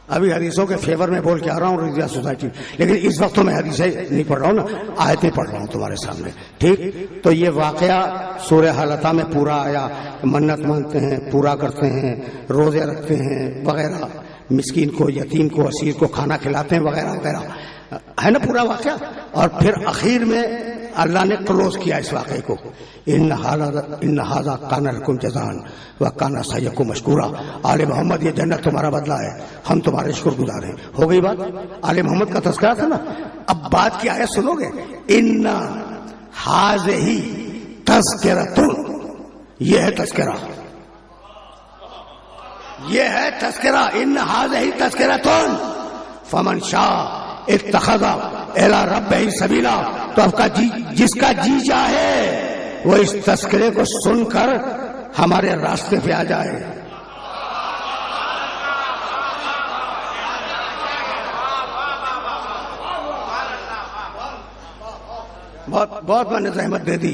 ابھی حدیثوں کے فیور میں بول کے آ رہا ہوں رضویہ سوسائٹی، لیکن اس وقت تو میں حدیثیں نہیں پڑھ رہا ہوں نا، آیتیں پڑھ رہا ہوں تمہارے سامنے، ٹھیک؟ تو یہ واقعہ سورہ حلقہ میں پورا آیا، منت مانتے ہیں، پورا کرتے ہیں، روزے رکھتے ہیں وغیرہ، مسکین کو، یتیم کو، اسیر کو کھانا کھلاتے ہیں وغیرہ وغیرہ، ہے نا پورا واقعہ؟ اور پھر اخیر میں اللہ نے کلوز کیا اس واقعے کو، ان ھذا کان لکم جزاء وکان سعیکم مشکورا۔ آل محمد، یہ جنت تمہارا بدلہ ہے، ہم تمہارے شکر گزار ہیں۔ ہو گئی بات؟ آل محمد کا تذکرہ تھا نا، اب بات کی آیت سنو گے، ان ھذہ تذکرۃ، یہ ہے تذکرہ، یہ ہے تذکرہ، ان ھذہ تذکرۃ فمن شاء اتخذ الی ربہ سبیلا۔ تو اب کا جس کا جی چاہے وہ اس تذکرے کو سن کر ہمارے راستے پہ آ جائے۔ بہت میں نے زحمت دے دی،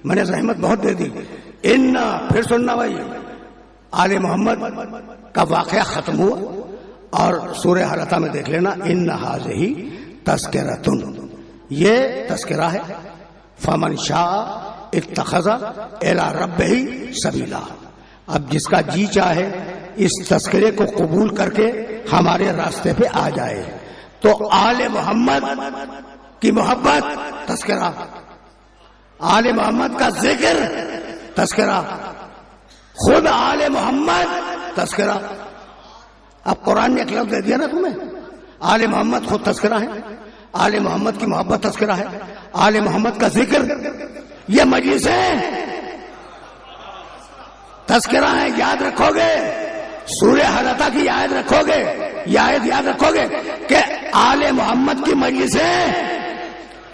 میں نے زحمت بہت دے دی۔ ان، پھر سننا بھائی، آل محمد کا واقعہ ختم ہوا اور سورہ حلقہ میں دیکھ لینا، ان ھذہ تذکرۃ، یہ تذکرہ ہے، فمن شاء اتخذ الی ربہ سبیلا۔ اب جس کا جی چاہے اس تذکرے کو قبول کر کے ہمارے راستے پہ آ جائے۔ تو آل محمد کی محبت تذکرہ، آل محمد کا ذکر تذکرہ، خود آل محمد تذکرہ۔ اب قرآن نے ایک لفظ دے دیا نا تمہیں، آل محمد خود تذکرہ ہے، آل محمد کی محبت تذکرہ ہے، آل محمد کا ذکر، یہ مجلسیں تذکرہ ہیں۔ یاد رکھو گے، سورہ حلقہ کی آیت رکھو گے، یہ آیت یاد رکھو گے کہ آل محمد کی مجلسیں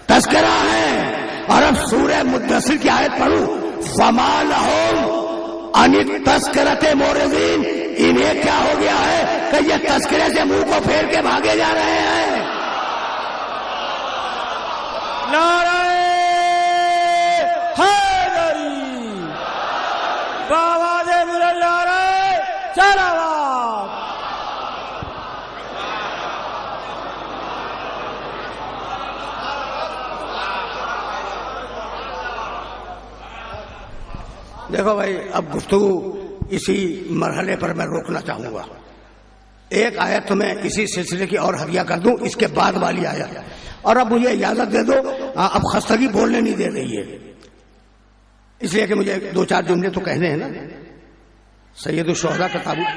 تذکرہ ہیں۔ اور اب سورہ مدثر کی آیت پڑھوں، فما لہم عن التذکرۃ معرضین، انہیں کیا ہو گیا ہے کہ یہ تذکرے سے منہ کو پھیر کے بھاگے جا رہے ہیں۔ نعرہ حیدری، بآواز بلند نعرہ صلوات۔ دیکھو بھائی، اب گفتگو اسی مرحلے پر میں روکنا چاہوں گا۔ ایک آیت تو میں اسی سلسلے کی اور ہدیہ کر دوں، اس کے بعد والی آیت، اور اب مجھے اجازت دے دو، اب خستگی بولنے نہیں دے رہی ہے، اس لیے کہ مجھے دو چار جملے تو کہنے ہیں نا۔ سید الشہداء کا تعبیر،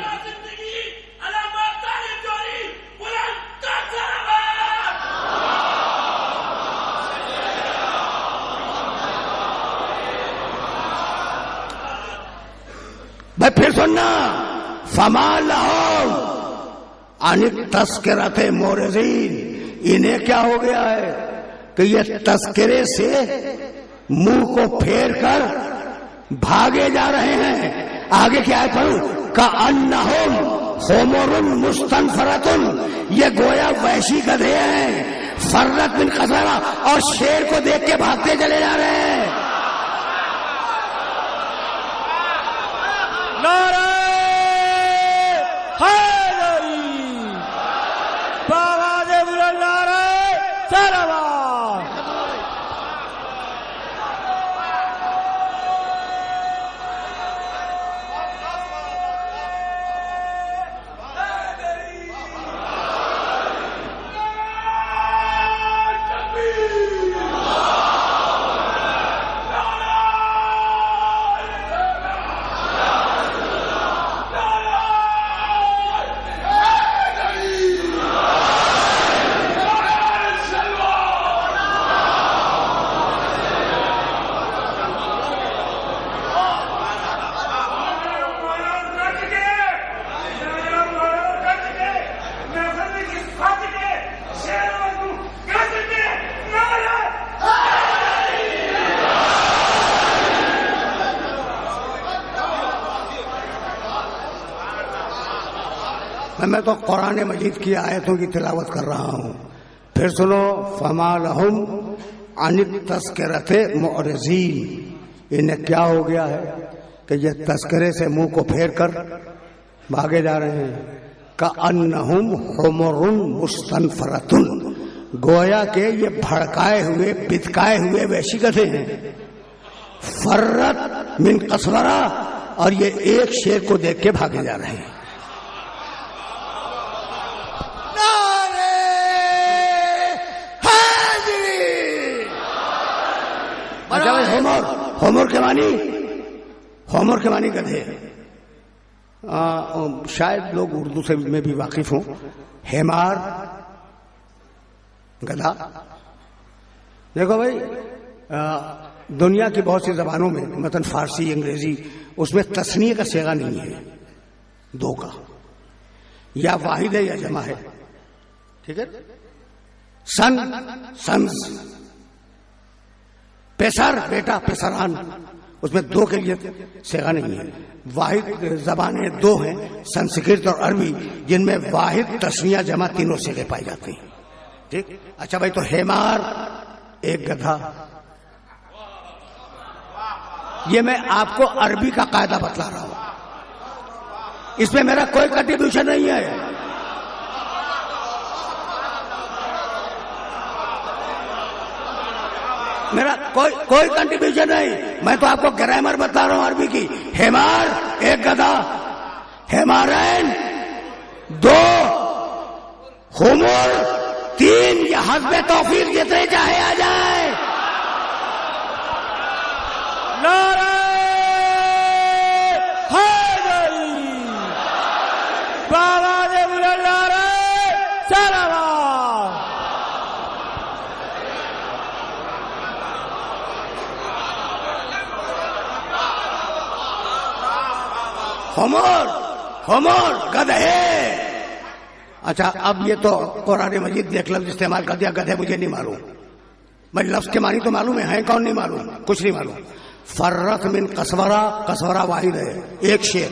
بھائی پھر سننا، فما لہم عن التذکرۃ معرضین، انہیں کیا ہو گیا ہے کہ یہ تذکرے سے منہ کو پھیر کر بھاگے جا رہے ہیں۔ آگے کیا ہے پڑھوں، کأنہم حمر مستنفرۃ، یہ گویا وحشی گدھے ہیں، فرت من قسورہ، اور شیر کو دیکھ کے بھاگتے چلے جا رہے ہیں۔ میں تو قرآن مجید کی آیتوں کی تلاوت کر رہا ہوں. پھر سنو. فما لہم عن التذکرۃ معرضین. انہیں کیا ہو گیا ہے کہ یہ تذکرے سے منہ کو پھیر کر بھاگے جا رہے ہیں. کأنہم حمر مستنفرۃ. گویا کہ یہ بھڑکائے ہوئے بتکائے ہوئے وحشی گدھے ہیں. فرت من قسورہ. اور یہ ایک شیر کو دیکھ کے بھاگے جا رہے ہیں. اچھا بھائی ہومر کے معنی گدھے. شاید لوگ اردو سے میں بھی واقف ہوں. ہیمار گدھا. دیکھو بھائی دنیا کی بہت سی زبانوں میں مثلا فارسی انگریزی اس میں تثنیہ کا صیغہ نہیں ہے دو کا. یا واحد ہے یا جمع ہے. ٹھیک ہے. سنز. پیسر بیٹا پیسران اس میں دو کے لیے صیغہ نہیں ہے. واحد زبانیں دو ہیں سنسکرت اور عربی جن میں واحد تثنیہ جمع تینوں صیغے پائے جاتے ہیں. ٹھیک. اچھا بھائی تو ہیمار ایک گدھا. یہ میں آپ کو عربی کا قاعدہ بتلا رہا ہوں. اس میں میرا کوئی کنٹریبیوشن نہیں ہے. میرا کوئی کنٹریبیوشن نہیں. میں تو آپ کو گرامر بتا رہا ہوں عربی کی. ہیمار ایک گدھا. ہیمارین دو. ہومر تین. یہ حسب توفیق جتنے چاہے آ جائے. نعرہ حیدری. بابا دے بلند نعرہ سلامات. ہومر گدھے. اچھا اب یہ تو قرآن مجید نے ایک لفظ استعمال کر دیا گدھے. مجھے نہیں معلوم. میں لفظ کے معنی تو معلوم ہے کون نہیں معلوم. کچھ نہیں معلوم. فرت من قسورہ. قسورہ واحد ہے ایک شیر.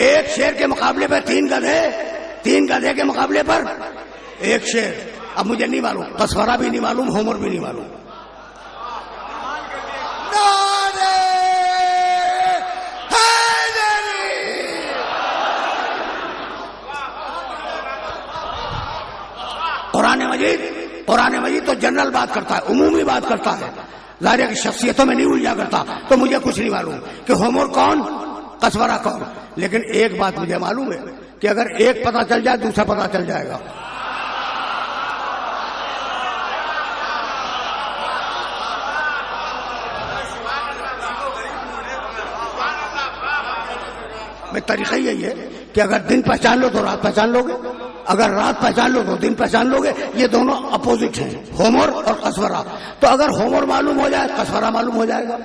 ایک شیر کے مقابلے پر تین گدھے. تین گدھے کے مقابلے پر ایک شیر. اب مجھے نہیں معلوم. قسورہ بھی نہیں معلوم. ہومر بھی نہیں معلوم. قرآن مجید تو جنرل بات کرتا ہے عمومی بات کرتا ہے. ظاہر کی شخصیتوں میں نہیں الجھا کرتا. تو مجھے کچھ نہیں معلوم کہ ہومر کون قسورہ کون. لیکن ایک بات مجھے معلوم ہے کہ اگر ایک پتہ چل جائے دوسرا پتہ چل جائے گا. میں طریقہ یہی ہے کہ اگر دن پہچان لو تو رات پہچان لو گے. اگر رات پہچان لو تو دن پہچان لو گے. یہ دونوں اپوزٹ ہیں ہومر اور قسورہ. تو اگر ہومر معلوم ہو جائے قسورہ معلوم ہو جائے گا.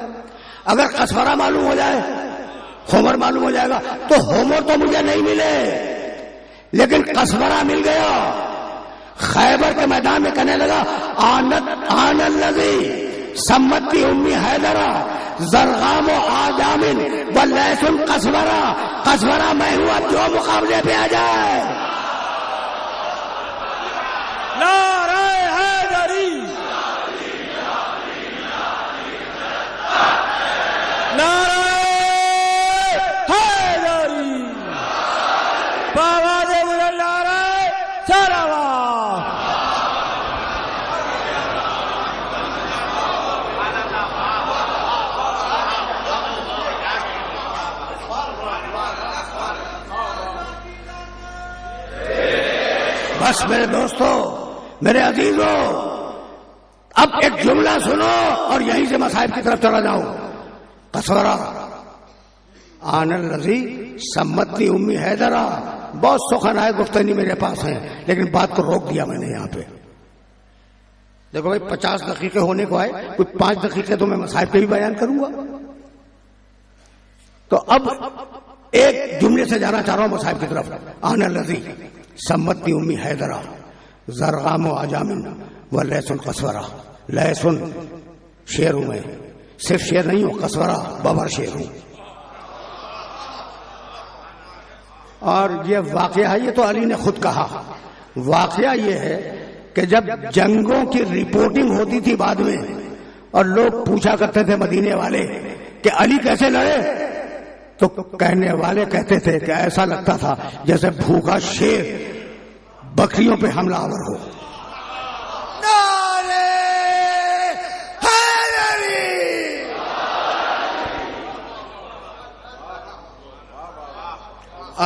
اگر قسورہ معلوم ہو جائے ہومر معلوم ہو جائے گا. تو ہومر تو مجھے نہیں ملے لیکن قسورہ مل گیا. خیبر کے میدان میں کہنے لگا آن الذی سمتی امی حیدرہ زرغام و آجامن و لیسن قسورہ. قسورہ میں ہوا جو مقابلے پہ آ جائے. نعرہ حیدری. نعرہ حیدری. بابا دے بلند نعرہ سلامات. بس میرے دوستو میرے عزیزو اب ایک جملہ سنو اور یہیں سے مصائب کی طرف چلا جاؤں. قسورہ آن الذی سمتنی امی حیدرہ. بہت سخن آئے گفتنی میرے پاس ہیں لیکن بات کو روک دیا میں نے یہاں پہ. دیکھو بھائی 50 دقیقے ہونے کو آئے. کچھ 5 دقیقے تو میں مصائب پہ بھی بیان کروں گا. تو اب ایک جملے سے جانا چاہ رہا ہوں مصائب کی طرف. آن الذی سمتنی امی حیدرہ زرغام و آجامن و لیسن قسورہ. لیسن شیر ہوں میں. صرف شیر نہیں ہوں قسورہ بابر شیر ہوں. اور یہ واقعہ ہے، یہ تو علی نے خود کہا. واقعہ یہ ہے کہ جب جنگوں کی رپورٹنگ ہوتی تھی بعد میں اور لوگ پوچھا کرتے تھے مدینے والے کہ علی کیسے لڑے، تو کہنے والے کہتے تھے کہ ایسا لگتا تھا جیسے بھوکا شیر بکریوں پہ حملہ آور ہو. نعرہ حیدری.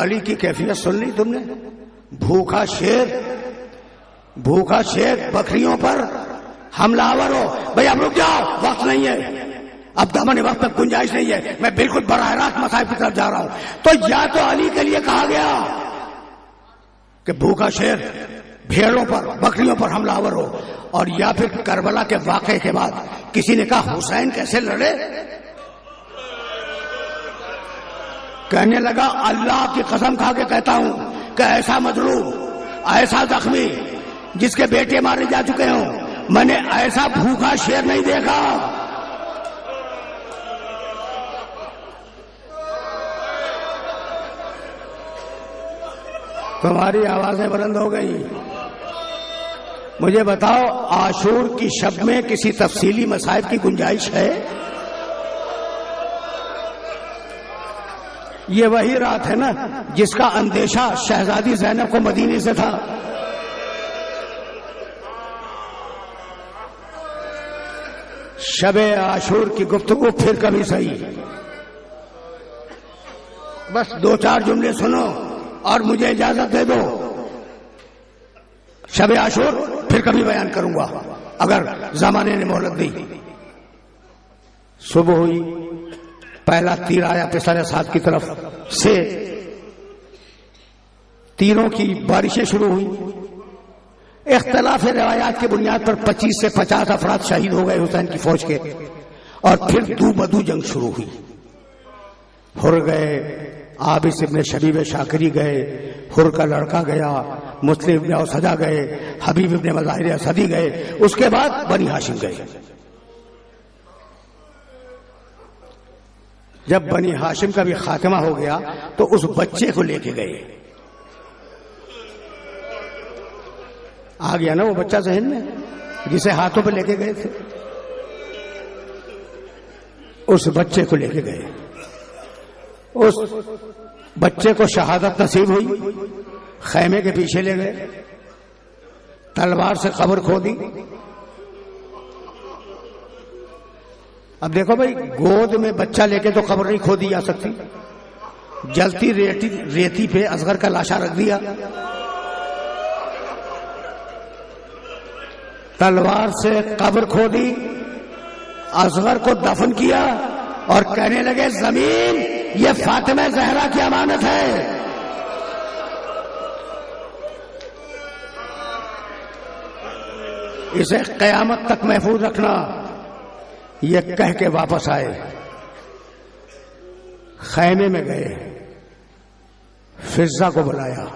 علی کی کیفیت سن لی تم نے؟ بھوکا شیر بکریوں پر حملہ آور ہو. بھئی اب رک جاؤ، وقت نہیں ہے، اب دامن وقت تک گنجائش نہیں ہے، میں بالکل براہ راست مسائل کی طرف جا رہا ہوں. تو یا تو علی کے لیے کہا گیا کہ بھوکا شیر بھیڑوں پر بکریوں پر حملہ آور ہو، اور یا پھر کربلا کے واقعے کے بعد کسی نے کہا حسین کیسے لڑے. کہنے لگا اللہ کی قسم کھا کے کہتا ہوں کہ ایسا مظلوم، ایسا زخمی جس کے بیٹے مارے جا چکے ہوں، میں نے ایسا بھوکا شیر نہیں دیکھا. تمہاری آوازیں بلند ہو گئی. مجھے بتاؤ عاشور کی شب میں کسی تفصیلی مسائل کی گنجائش ہے؟ یہ وہی رات ہے نا جس کا اندیشہ شہزادی زینب کو مدینے سے تھا. شب عاشور کی گفتگو پھر کبھی صحیح. بس 2-4 جملے سنو اور مجھے اجازت دے دو. شب عاشور پھر کبھی بیان کروں گا اگر زمانے نے مہلت دی. صبح ہوئی، پہلا تیر آیا پسر سعد کی طرف سے، تیروں کی بارشیں شروع ہوئی. اختلاف روایات کی بنیاد پر 25 سے 50 افراد شہید ہو گئے حسین کی فوج کے، اور پھر دو بدو جنگ شروع ہوئی. ہر گئے، عابس ابن شبیب شاکری گئے، ہر کا لڑکا گیا، مسلم ابن اوسجا گئے، حبیب ابن مظاہر اسدی گئے، اس کے بعد بنی ہاشم گئے. جب بنی ہاشم کا بھی خاتمہ ہو گیا تو اس بچے کو لے کے گئے. آ گیا نا وہ بچہ ذہن میں جسے ہاتھوں پہ لے کے گئے تھے؟ اس بچے کو لے کے گئے. اس بچے کو شہادت نصیب ہوئی، خیمے کے پیچھے لے گئے، تلوار سے قبر کھودی. اب دیکھو بھائی، گود میں بچہ لے کے تو قبر نہیں کھودی جا سکتی. جلتی ریتی پہ اصغر کا لاشا رکھ دیا، تلوار سے قبر کھودی، اصغر کو دفن کیا، اور کہنے لگے زمین یہ فاطمہ زہرا کی امانت ہے. اسے قیامت تک محفوظ رکھنا. یہ کہہ کے واپس آئے، خیمے میں گئے، فضہ کو بلایا.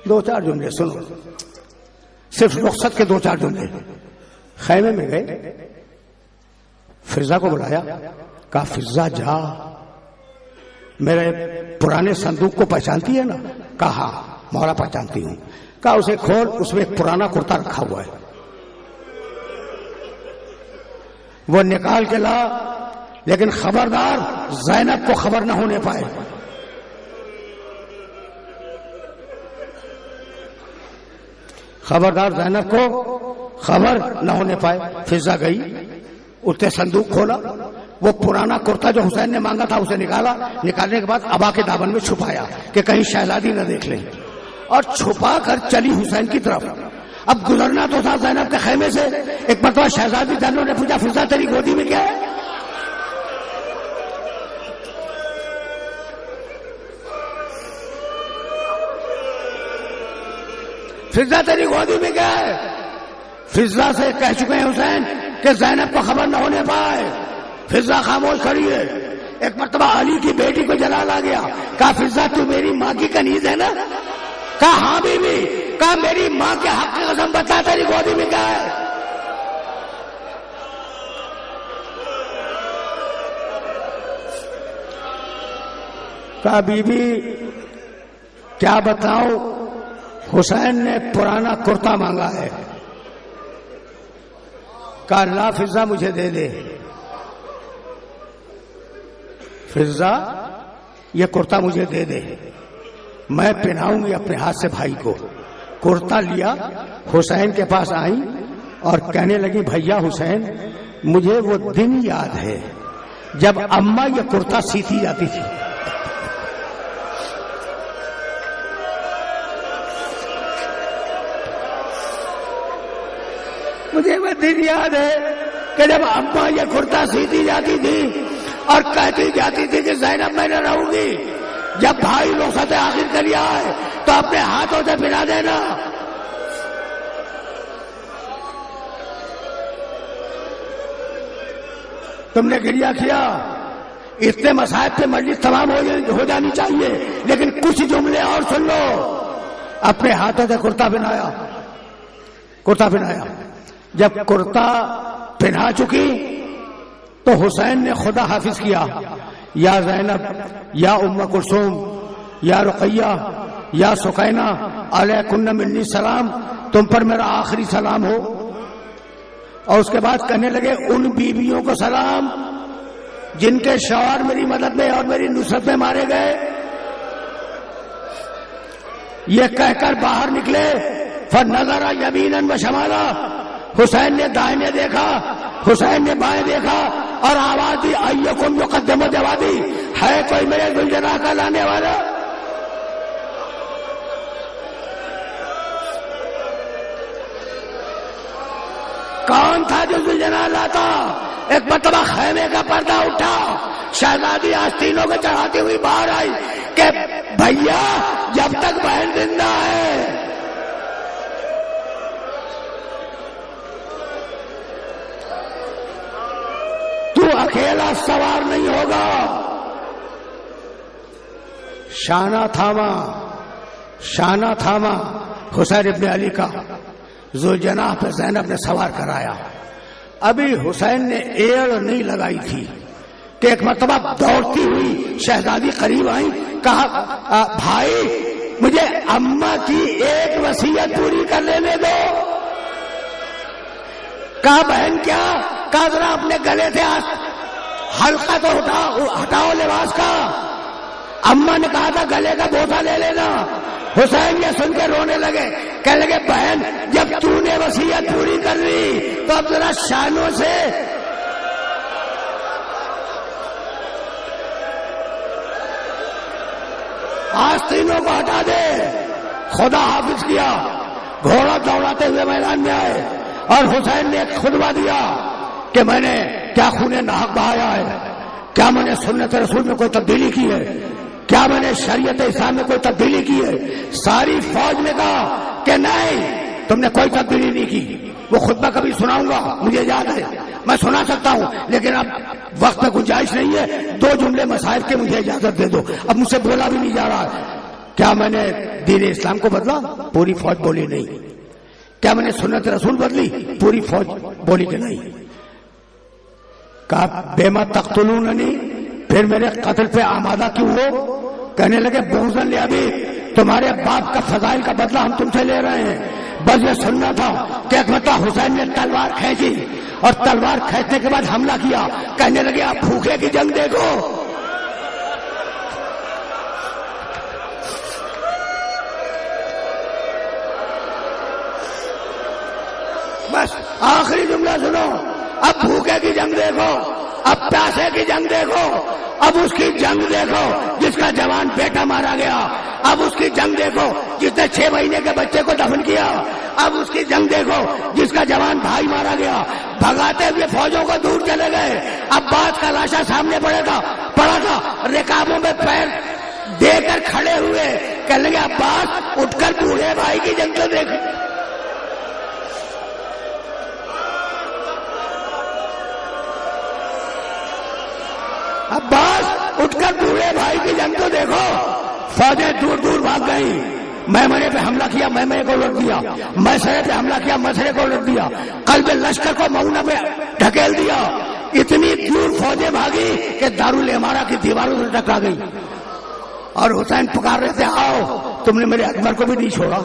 2-4 جملے سنو، صرف رخصت کے 2-4 جملے. خیمے میں گئے، فضہ کو بلایا، کہا فضہ جا، میرے پرانے صندوق کو پہچانتی ہے نا؟ کہا مولا پہچانتی ہوں. کہا اسے کھول، اس میں ایک پرانا کرتا رکھا ہوا ہے. وہ نکال کے لا، لیکن خبردار زینب کو خبر نہ ہونے پائے. خبردار زینب کو خبر نہ ہونے پائے. فضہ گئی، اس نے صندوق کھولا، وہ پرانا کرتا جو حسین نے مانگا تھا اسے نکالا. نکالنے کے بعد ابا کے دامن میں چھپایا کہ کہیں شہزادی نہ دیکھ لیں، اور چھپا کر چلی حسین کی طرف. اب گزرنا تو تھا زینب کے خیمے سے. ایک مرتبہ شہزادی جانوں نے پوچھا فضہ تیری گودی میں کیا ہے؟ فضہ تیری گودی میں کیا ہے؟ فضہ سے کہہ چکے ہیں حسین کہ زینب کو خبر نہ ہونے پائے. فضہ خاموش کھڑی ہے. ایک مرتبہ علی کی بیٹی کو جلال آ گیا. کہا فضہ تو میری ماں کی کنیز ہے نا؟ کہا ہاں بیوی. کہا میری ماں کے حق کی قسم بتا تیری گودی میں کیا ہے؟ کہا بی بی کیا بتاؤں، حسین نے پرانا کرتا مانگا ہے، کہا اللہ فضا مجھے دے دے، فضا یہ کرتا مجھے دے دے، میں پہناؤں گی اپنے ہاتھ سے بھائی کو۔ کرتا لیا، حسین کے پاس آئی اور کہنے لگی بھیا حسین مجھے وہ دن یاد ہے جب اماں یہ کرتا سیتی جاتی تھی۔ مجھے وہ دن یاد ہے کہ جب اماں یہ کرتا سیتی جاتی تھی اور کہتی جاتی تھی کہ زینب میں نہ رہوں گی، جب بھائی رخصت آخر کر آئے تو اپنے ہاتھوں سے پہنا دینا۔ تم نے گریہ کیا، اتنے مصائب پہ مجلس تمام ہو جانی چاہیے، لیکن کچھ جملے اور سن لو۔ اپنے ہاتھوں سے کرتا پہنایا، کرتا پہنایا۔ جب کرتا پہنا چکی تو حسین نے خدا حافظ کیا، یا زینب، یا ام کلثوم، یا رقیہ، یا سکینہ، علیکن منی سلام، تم پر میرا آخری سلام ہو۔ اور اس کے بعد کہنے لگے ان بیویوں کو سلام جن کے شوہر میری مدد میں اور میری نصرت میں مارے گئے۔ یہ کہہ کر باہر نکلے، فنظر یمینا وشمالا، حسین نے دائیں دیکھا، حسین نے بائیں دیکھا اور آواز دی ایکم یقدم جوادی، ہے کوئی میرے ذوالجلال کا لانے والا؟ کون تھا جو ذوالجلال لاتا؟ ایک مرتبہ خیمے کا پردہ اٹھا، شہزادی آستینوں کو چڑھاتی ہوئی باہر آئی کہ بھیا جب تک بہن زندہ ہے تو اکیلا سوار نہیں ہوگا۔ شانہ تھاما، شانہ تھاما حسین ابن علی کا، ذوالجناح پہ زینب نے سوار کرایا۔ ابھی حسین نے ایڑ نہیں لگائی تھی کہ ایک مرتبہ دوڑتی ہوئی شہزادی قریب آئی، کہا بھائی مجھے اماں کی ایک وصیت پوری کر لینے دو۔ کہا بہن کیا؟ کہا ذرا اپنے گلے سے حلقہ تو ہٹاؤ لباس کا۔ اماں نے کہا تھا گلے کا بوسہ لے لینا۔ حسین یہ سن کے رونے لگے، کہنے لگے بہن جب تو نے وصیت پوری کر لی تو اب ذرا شانوں سے آستینوں کو ہٹا دے۔ خدا حافظ کیا، گھوڑا دوڑاتے ہوئے میدان میں آئے اور حسین نے ایک خطبہ دیا کہ میں نے کیا خون ناحق بہایا ہے، کیا میں نے سنت رسول میں کوئی تبدیلی کی ہے، کیا میں نے شریعت اسلام میں کوئی تبدیلی کی ہے؟ ساری فوج نے کہا کہ نہیں تم نے کوئی تبدیلی نہیں کی۔ وہ خطبہ کبھی سناؤں گا، مجھے یاد ہے، میں سنا سکتا ہوں، لیکن اب وقت میں گنجائش نہیں ہے۔ 2 جملے مسائل کے مجھے اجازت دے دو، اب مجھ سے بولا بھی نہیں جا رہا۔ کیا میں نے دین اسلام کو بدلا؟ پوری فوج بولی نہیں۔ کیا میں نے سنت رسول بدلی؟ پوری فوج بولی کہ نہیں۔ کہا بیما تقتلوننی، پھر میرے قتل پہ آمادہ کیوں ہو؟ کہنے لگے بغضاً لابی، تمہارے باپ کا فضائل کا بدلہ ہم تم سے لے رہے ہیں۔ بس یہ سننا تھا کہ ایک مرتبہ حسین نے تلوار کھینچی اور تلوار کھینچنے کے بعد حملہ کیا۔ کہنے لگے آپ بھوکے کی جنگ دیکھو۔ بس آخری جملہ سنو، اب بھوکے کی جنگ دیکھو، اب پیاسے کی جنگ دیکھو، اب اس کی جنگ دیکھو جس کا جوان بیٹا مارا گیا، اب اس کی جنگ دیکھو جس نے 6 مہینے کے بچے کو دفن کیا، اب اس کی جنگ دیکھو جس کا جوان بھائی مارا گیا۔ بھگاتے ہوئے فوجوں کو دور چلے گئے۔ عباس کا لاشا سامنے پڑا تھا، رکابوں میں پیر دے کر کھڑے ہوئے، کہنے لگے عباس اٹھ کر بوڑھے بھائی کی جنگ تو دیکھ۔ عباس اٹھ کر بوڑھے بھائی کی جنگ تو دیکھو۔ فوجیں دور دور بھاگ گئی۔ میمنے پہ حملہ کیا، میمنے کو لوٹ دیا، میسرے پہ حملہ کیا، میسرے کو لوٹ دیا، قلب لشکر کو مؤونہ پہ ڈھکیل دیا۔ اتنی دور فوجیں بھاگی کہ دارالعمارہ کی دیواروں سے ٹکرا گئی اور حسین پکار رہے تھے آؤ تم نے میرے اکبر کو بھی نہیں چھوڑا،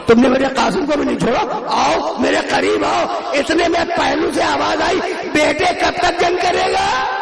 تم نے میرے قاسم کو بھی نہیں چھوڑا، آؤ میرے قریب آؤ۔ اتنے میں پہلو سے آواز آئی، بیٹے کب تک جنگ کرے گا؟